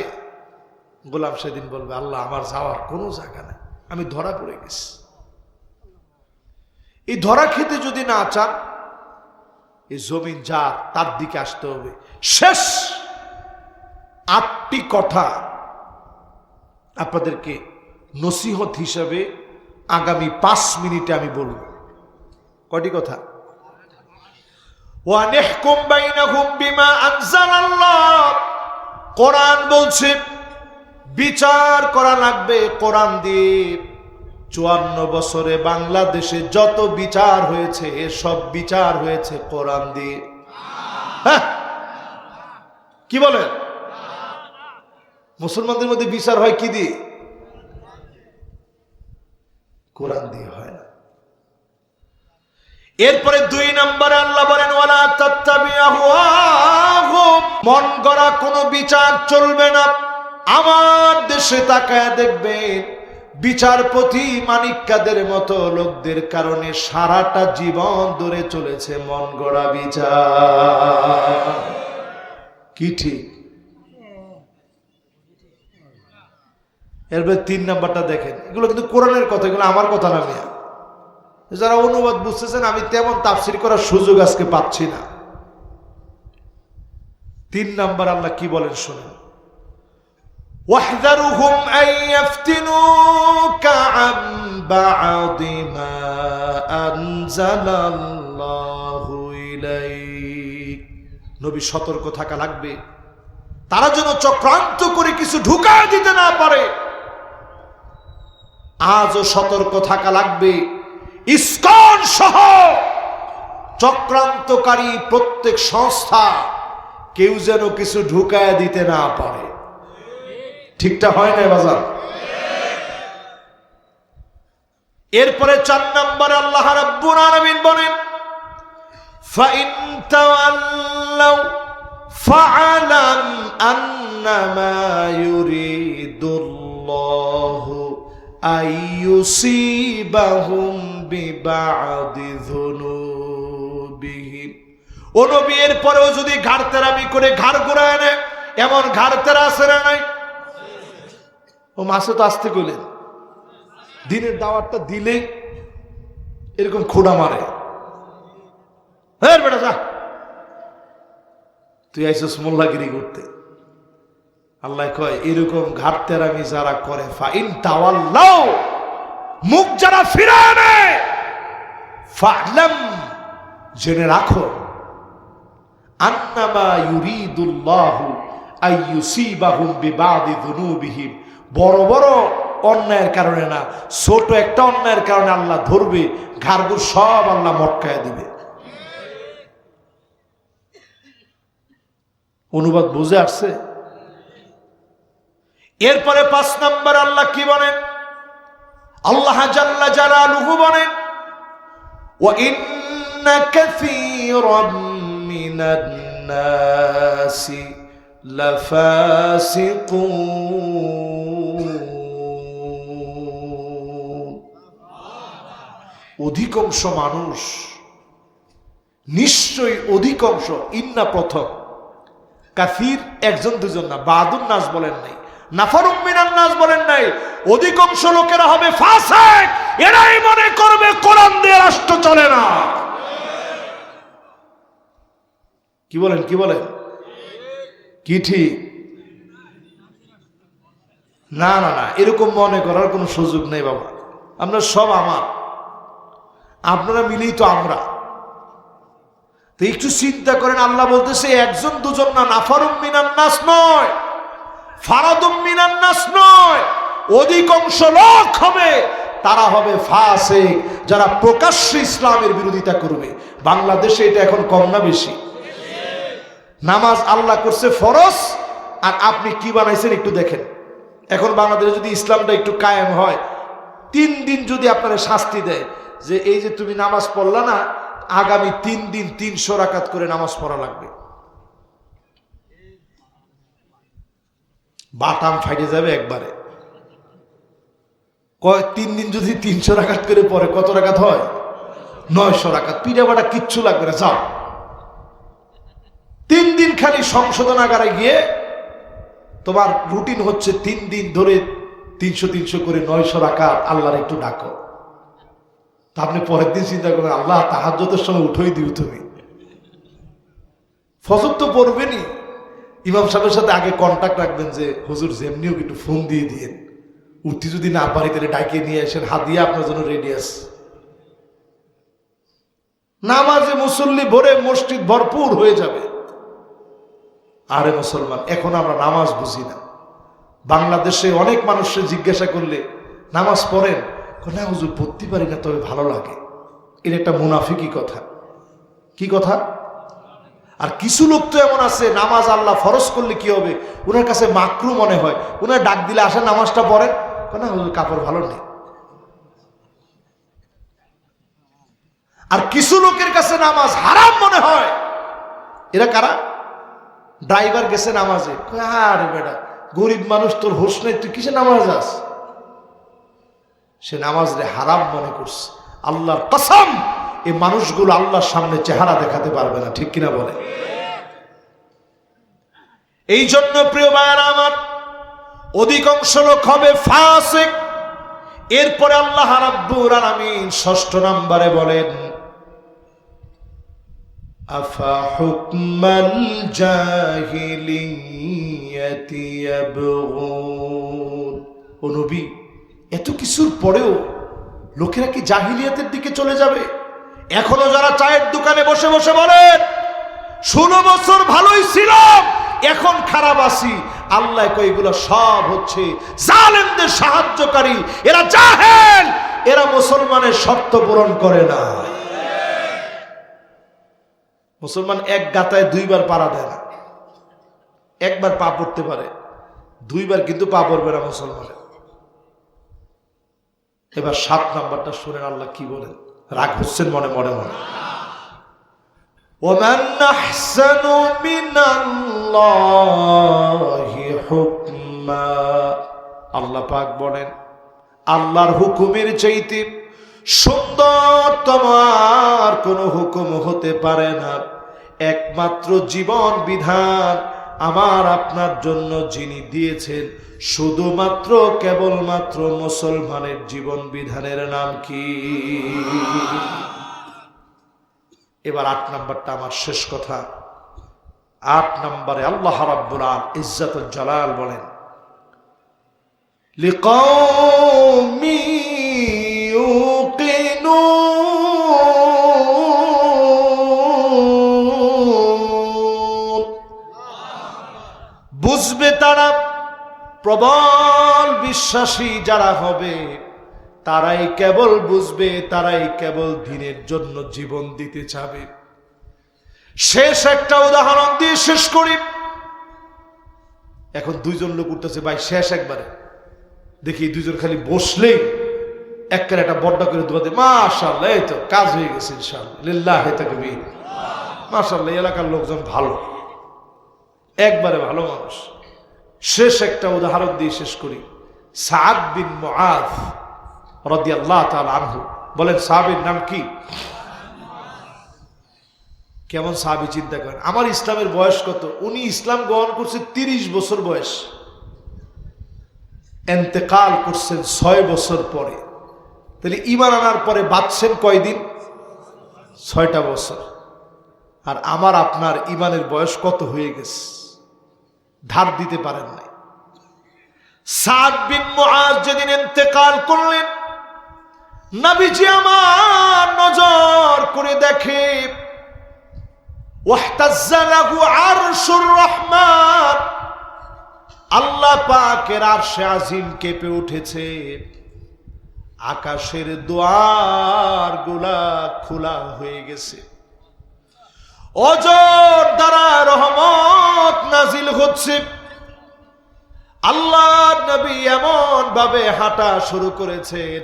গোলাম সেদিন বলবে, আল্লাহ আমার যাওয়ার কোনো জায়গা নেই, আমি ধরা পড়ে গেছি। এই ধরা খেতে যদি না চান, এই জমিন যার তার দিকে আসতে হবে। শেষ 8টি কথা আপনাদেরকে নসিহত হিসাবে আগামী 5 মিনিটে আমি বলবো। কয়টি কথা? ওয়া নাহকুম বাইনাহুম বিমা আনজালাল্লাহ। কোরআন বলছে বিচার করা লাগবে কোরআন দিয়ে। 54 বছরে বাংলাদেশে যত বিচার হয়েছে সব বিচার হয়েছে কোরআন দিয়ে। হ্যাঁ, কি বলেন? মুসলমানদের মধ্যে বিচার হয় কি দিয়ে? কোরআন দিয়ে হয় না। এরপরে 2 নম্বরে আল্লাহ বলেন, ওয়ালা তাত্তাবিউ আহওয়াহুম। মন গড়া কোনো বিচার চলবে না। আমার দেশে তাকায় দেখবেন, বিচারপতি মানিক্কাদের মতো লোকদের কারণে সারাটা জীবন ধরে চলেছে মন গড়া বিচার। কি ঠিক? এরপরে 3 নাম্বারটা দেখেন, এগুলো কিন্তু কোরআনের কথা, এগুলো আমার কথা না। মিয়া যারা অনুবাদ বুঝতেছেন, আমি তেমন তাফসীর করার সুযোগ আজকে পাচ্ছি না। 3 নাম্বার আল্লাহ কি বলেন শুনুন, ওয়াহযারুহুম আন ইফতিনুকা আন বা'দি মা আনজালাল্লাহু ইলাইক। নবী সতর্ক থাকা লাগবে, তারা যেন চক্রান্ত করে কিছু ঢুকায় দিতে না পারে। আজও সতর্ক থাকা লাগবে, ইসকন সহ চক্রান্তকারী প্রত্যেক সংস্থা কেউ যেন কিছু ঢুকায় দিতে না পারে। ঠিকটা হয় না বাজার? এরপরে 4 নম্বরে আল্লাহ রাব্বুল আলামিন বলেন, ফাইন তাওয়াল্লাউ ফাআলাম আন্নামা ইউরিদুল্লাহু আইয়ুসিবাহুম বিবাদি যুনুবিহিম। ও নবী, এর পরেও যদি ঘাড় তেরামি করে ঘাড় ঘুরায় নেয়, এমন ঘাড় তেরা আছে না নাই? ও মাসে তো আসতে কইলেন, দিনের দাওয়াতটা দিলে এরকম খোঁড়া মারে, হ্যাঁ বেটা যা, তুই আইসস মোল্লাগিরি করতে। আল্লাহ কয় এরকম ঘাট তেরামি যারা করে, ফাইন তাওয়াল্লাও, মুখ যারা ফিরায় নেয়, ফা'লাম, জেনে রাখো, আন্নামা ইউরিদুল্লাহু আইয়ুসিবাহুম বিবাদি যুনুবিহিম, বড় বড় অন্যায়ের কারণে না, ছোট একটা অন্যায়ের কারণে আল্লাহ ধরবে, ঘাড়গুলো সব আল্লাহ মটকায় দিবে। অনুবাদ বুঝে আসছে? এরপরে 5 নম্বর আল্লাহ কি বলেন? আল্লাহ জাল্লা জালালুহু বলেন, ওয়া ইন্না কাসীরাম মিনান নাসি লাফাসিকুন, অধিকাংশ মানুষ, নিশ্চয়ই অধিকাংশ, ইন্না প্রথম, কাসীর একজন দুজন না, বাদুন নাস বলেন নাই, নাফারুম মিনান নাস বলেন নাই, অধিকাংশ লোকেরা হবে ফাসিক, এরাই মনে করবে কোরআন দিয়ে রাষ্ট্র চলে না। কি বলেন, কি বলেন, কি ঠিক? না না না, এরকম মনে করার কোনো সুযোগ নেই বাবা, আমরা সব আমার, আপনারা মিলেই তো আমরা। তো একটু চিন্তা করেন, আল্লাহ বলতেছে একজন দুজন না, নাফারুম মিনান নাস নয়, ফারাদুম মিনান নাস নয়, অধিকাংশ লোক হবে, তারা হবে ফাসিক, যারা প্রকাশ্যে ইসলামের বিরোধিতা করবে। বাংলাদেশে এটা এখন কম না বেশি? নামাজ আল্লাহ করছে ফরজ, আর আপনি কি বানাইছেন একটু দেখেন। এখন বাংলাদেশে যদি ইসলামটা একটু কায়েম হয়, 3 দিন যদি আপনারা শাস্তি দেয় যে এই যে তুমি নামাজ পড়লা না, আগামী 3 দিন 300 রাকাত করে নামাজ পড়া লাগবে, বাটাম ফাইটে যাবে একবারে। 3 দিন যদি 300 রাকাত করে পড়ে কত রাকাত হয়? 900 রাকাত। পিঠা বাটা কিচ্ছু লাগবে না, যাও 3 দিন খালি সংশোধনাগারে গিয়ে তোমার রুটিন হচ্ছে 3 দিন ধরে 300 করে 900 রাকাত আল্লাহর একটু ডাকো। তা আপনি পরের দিন চিন্তা করেন, আল্লাহ তাহাজ্জুদের সময় উঠোই দিও তুমি, ফজর তো পড়বেনই, ইমাম সাহেবের সাথে আগে কন্টাক্ট রাখবেন যে হুজুর যেমনিও একটু ফোন দিয়ে দিয়েন, উঠতে যদি না পারি তাহলে ডাকে নিয়ে আসেন, হাদিয়া আপনার জন্য রেডি আছে। নামাজে মুসল্লি ভরে মসজিদ ভরপুর হয়ে যাবে। আরে মুসলমান, এখন আমরা নামাজ বুঝি না। বাংলাদেশে অনেক মানুষকে জিজ্ঞাসা করলে নামাজ পড়েন, না হুজুর পড়তে পারি না, তবে ভালো লাগে। এর একটা মুনাফিকি কথা। কি কথা? আর কিছু লোক তো এমন আছে, নামাজ আল্লাহ ফরজ করলে কি হবে, ওনার কাছে মাকরু মনে হয়, ওনার ডাক দিলে আসেন নামাজটা পড়েন, না হুজুর কাপড় ভালো নেই। আর কিছু লোকের কাছে নামাজ হারাম মনে হয়। এরা কারা? ড্রাইভার গেছে নামাজে, আরে বেটা গরিব মানুষ, তোর হোশ নেই, তুই কিসে নামাজ যাস? সে নামাজ রে হারাম মনে করছে। আল্লাহর কসম, এই মানুষগুলো আল্লাহর সামনে চেহারা দেখাতে পারবে না, ঠিক কিনা বলে? এই জন্য প্রিয় ভাইরা আমার, অধিকাংশ লোক হবে ফাসিক। এরপরে আল্লাহ রাব্বুল আলামিন 6 নম্বরে বলেন, আফা হুকমাল জাহিলিয়াতি ইয়াবগুন। ও নবী, এত কিছুর পরেও লোকেরা কি জাহিলিয়াতের দিকে চলে যাবে? এখনো যারা চায়ের দোকানে বসে বসে বলেন 16 বছর ভালোই ছিলাম, এখন খারাপ আছি, আল্লাহ কয় এগুলো সব হচ্ছে জালেমদের সাহায্যকারী, এরা জাহেল, এরা মুসলমানের শর্ত পূরণ করে না। মুসলমান এক গাতায় 2 বার পাড়া দেয় না। একবার পা পড়তে পারে, 2 বার কিন্তু পা পড়বে না মুসলমানের। এবার 7 নাম্বারটা শুনেন আল্লাহ কি বলেন, রাগ হচ্ছেন মনে মনে মনে। ওমান আহসানু মিনাল্লাহি হুকমা। আল্লাহ পাক বলেন, আল্লাহর হুকুমের চাইতে সুন্দরতম আর কোনো হুকুম হতে পারে না। একমাত্র জীবন বিধান আমার আপনার জন্য যিনি দিয়েছেন, শুধুমাত্র কেবলমাত্র মুসলমানের জীবন বিধানের নাম কি? এবার 8 নাম্বারটা আমার শেষ কথা। 8 নম্বরে আল্লাহ রাব্বুল ইজ্জাতুল জালাল বলেন, লিকাওমি ইউকিনুন। বুঝবে তারা, প্রবল বিশ্বাসী যারা হবে তারাই কেবল বুঝবে, তারাই কেবল দিনের জন্য জীবন দিতে চাবে। শেষ একটা উদাহরণ দিয়ে শেষ করি। এখন দুইজন লোক উঠতেছে, ভাই শেষ একবারে দেখি, দুইজন খালি বসলেই একবারে একটা বড্ডা করে দোয়া দেয়, মাশাআল্লাহ এই তো কাজ হয়ে গেছে ইনশাআল্লাহ, লিল্লাহি তাকবীর, মাশাআল্লাহ এলাকার লোকজন ভালো, একবারে ভালো মানুষ। শেষ একটা উদাহরণ দিয়ে শেষ করি। সাদ বিন মুআজ রাদিয়াল্লাহু তাআলা আনহু, বলেন সাহাবীর নাম কি? কেমন সাহাবী চিন্তা করেন। আমার ইসলামের বয়স কত? উনি ইসলাম গ্রহণ করছে 30 বছর বয়স, ইন্তেকাল করছেন 6 বছর পরে। তাহলে ঈমান আনার পরে বাঁচছেন কয়দিন? 6টা বছর। আর আমার আপনার ঈমানের বয়স কত হয়ে গেছে, ধার দিতে পারেন নাই। সাদ বিন মুআজ যেদিন ইন্তেকাল করলেন, নবীজি আমার নজর করে দেখে, ওয়াহতাজ্জা লাহু আরশুর রহমান, আল্লাহ পাকের আরশে আজিম কেঁপে উঠেছে, আকাশের দুয়ারগুলা খোলা হয়ে গেছে, অজর দ্বারা রহমত নাজিল হচ্ছে। আল্লাহর নবী এমন ভাবে হাঁটা শুরু করেছেন,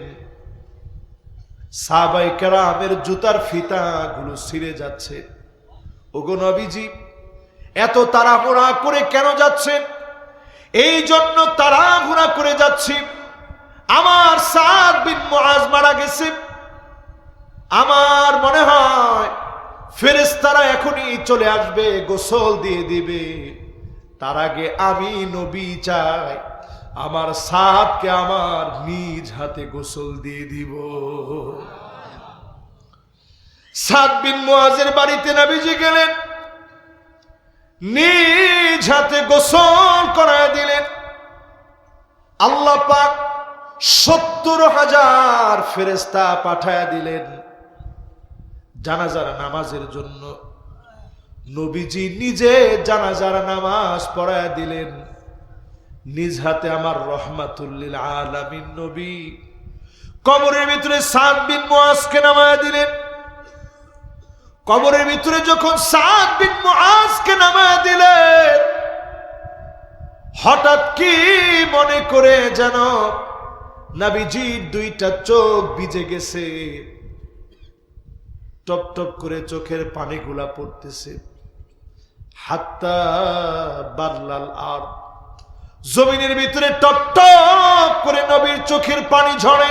সাহাবায়ে কেরামের জুতার ফিতাগুলো ছিঁড়ে যাচ্ছে। ওগো নবীজি, এত তাড়াহুড়া করে কেন যাচ্ছেন? এই জন্য তাড়াহুড়া করে যাচ্ছি, আমার সাদ বিন মুআজ মারা গেছে, আমার মনে হয় ফেরেশতারা এখনই চলে আসবে, গোসল দিয়ে দিবে। তার আগে আমি নবী চাই আমার সাদকে আমার নিজ হাতে গোসল দিয়ে দিব। সাদ বিন মুআজের বাড়িতে নবীজি গেলেন, নিজ হাতে গোসল করায় দিলেন। আল্লাহ পাক 70,000 ফেরেশতা পাঠায় দিলেন জানাজার নামাজের জন্য। নবীজি নিজে জানাজার নামাজ পড়ায় দিলেন, নিজ হাতে আমার রহমাতুল লিল আলামিন নবী কবরের ভিতরে সাদ বিন মুআজকে নামায় দিলেন। কবরের ভিতরে যখন সাদ বিন মুআজকে নামায় দিলেন, হঠাৎ কি মনে করে যেন নবীজির 2টা চোখ ভিজে গেছে, টপ টপ করে চোখের পানিগুলা পড়তেছে। হাত্তা বাল্লাল আর, জমিনের ভিতরে টপ টপ করে নবীর চোখের পানি ঝরে।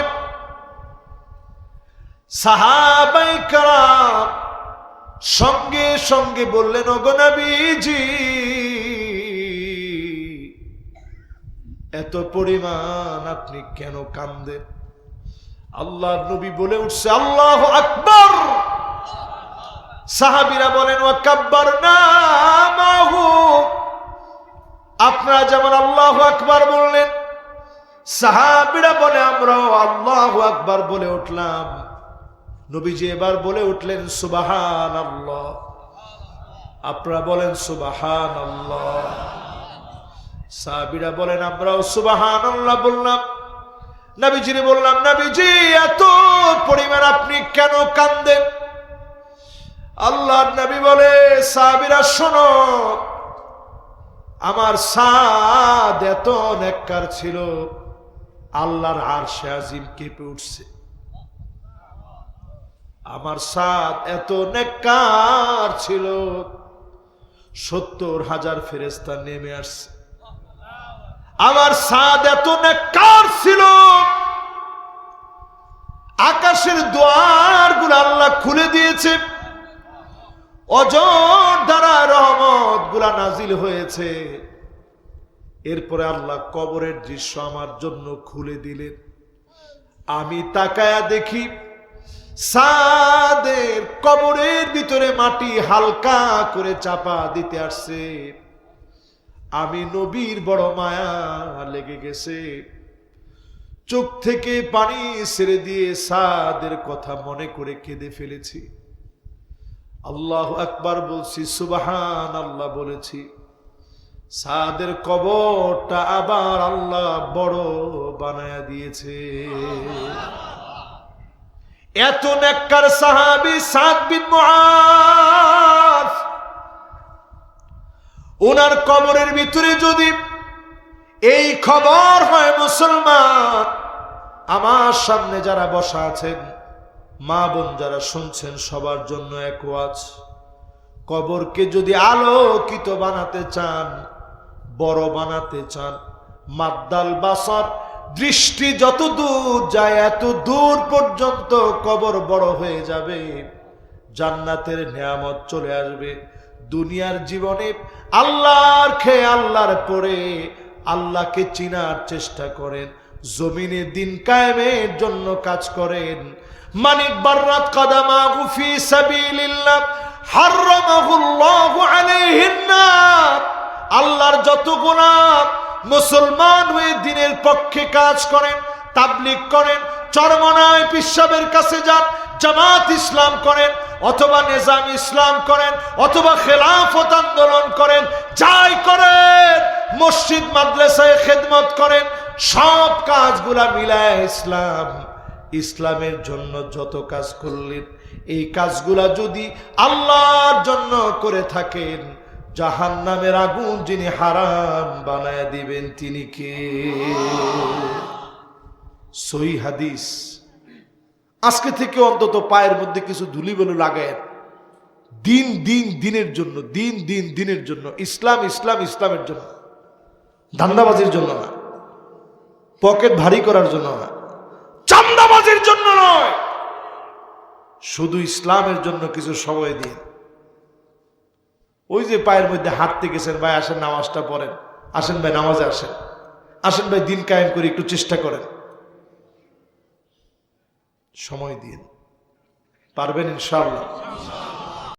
সাহাবায়ে কেরাম সঙ্গে সঙ্গে বললেন, ওগো নবীজি, এত পরিমাণ আপনি কেন কাঁদেন? আল্লাহর নবী বলে উঠছে, আল্লাহু আকবার। সাহাবীরা বলেন, ওয়া কাব্বারনা মাহু, আপনারা যেমন আল্লাহু আকবার বললেন, সাহাবীরা বলে আমরাও আল্লাহু আকবার বলে উঠলাম। নবীজি এবার বলে উঠলেন সুবহানাল্লাহ, আপনারা বলেন সুবহানাল্লাহ। সাহাবীরা বলেন আমরাও সুবহানাল্লাহ বললাম। নবীজিরে বললাম, নবীজি এত পরিমাণ আপনি কেন কাঁদেন? আল্লাহর নবী বলে, সাহাবীরা শোনো, আমার সাদ এত নেককার ছিল, আল্লাহর আরশে আজিম কেঁপে উঠছে। আমার সাদ এত নেককার ছিল, 70,000 ফেরেশতা নেমে আসছে। আমার সাদ এত নেককার ছিল, আকাশের দুয়ারগুলো আল্লাহ খুলে দিয়েছে, অজর দ্বারা রহমত গুলা নাজিল হয়েছে। এরপরে আল্লাহ কবরের দৃশ্য আমার জন্য খুলে দিলেন। আমি তাকায়া দেখি সাদের কবরের ভিতরে মাটি হালকা করে চাপা দিতে আসছে। আমি নবীর বড় মায়া লেগে গেছে, চোখ থেকে পানি ছেড়ে দিয়ে সাদের কথা মনে করে কেঁদে ফেলেছি। আল্লাহু আকবার বলছি, সুবহানাল্লাহ বলেছি। সাদের কবরটা আবার আল্লাহ বড় বানায়া দিয়েছে। এত নেককার সাহাবী সাদ বিন মুআয, ওনার কবরের ভিতরে যদি এই খবর হয় মুসলমান, আমার সামনে যারা বসা আছেন, মা বোন যারা শুনছেন, সবার জন্য এক ওয়াজ। কবরকে যদি আলোকিত বানাতে চান, বড় বানাতে চান, মাদ্দাল বাসার, দৃষ্টি যত দূর যায় এত দূর পর্যন্ত কবর বড় হয়ে যাবে, জান্নাতের নিয়ামত চলে আসবে। দুনিয়ার জীবনে আল্লাহর খেয়ে আল্লাহর পরে আল্লাহকে চিনার চেষ্টা করেন, জমিনে দিন কায়েমের জন্য কাজ করেন। মানিক বাররাত কাদামাহু ফি সাবিলিল্লাহ হারামাহুল্লাহু আলাইহিন নার। আল্লাহর যত গোলাম মুসলমান হয়ে দিনের পক্ষে কাজ করেন, তাবলীগ করেন, চরমনায় পিসাবের কাছে যান, জামাত ইসলাম করেন, অথবা নিজাম ইসলাম করেন, অথবা খেলাফত আন্দোলন করেন, যাই করেন, মসজিদ মাদ্রাসায় খেদমত করেন, সব কাজগুলা মিলায় ইসলামের জন্য যত কাজ করলেন, এই কাজগুলা যদি আল্লাহর জন্য করে থাকেন, জাহান্নামের আগুন যিনি হারাম বানায় দিবেন তিনি কে? সহিহ হাদিস। আজকে থেকে অন্তত পায়ের মধ্যে কিছু ধুলিবালু লাগায়, দিনের জন্য, দিনের জন্য, ইসলামের জন্য, ধান্দাবাজির জন্য না, পকেট ভারী করার জন্য না, চান্দাবাজির জন্য নয়, শুধু ইসলামের জন্য কিছু সময় দিন। ওই যে পায়ের মধ্যে হাঁটতে গেছেন, ভাই আসেন নামাজটা পড়েন, আসেন ভাই নামাজে আসেন, আসেন ভাই দিন কায়েম করে একটু চেষ্টা করেন, সময় দিন, পারবেন ইনশাআল্লাহ।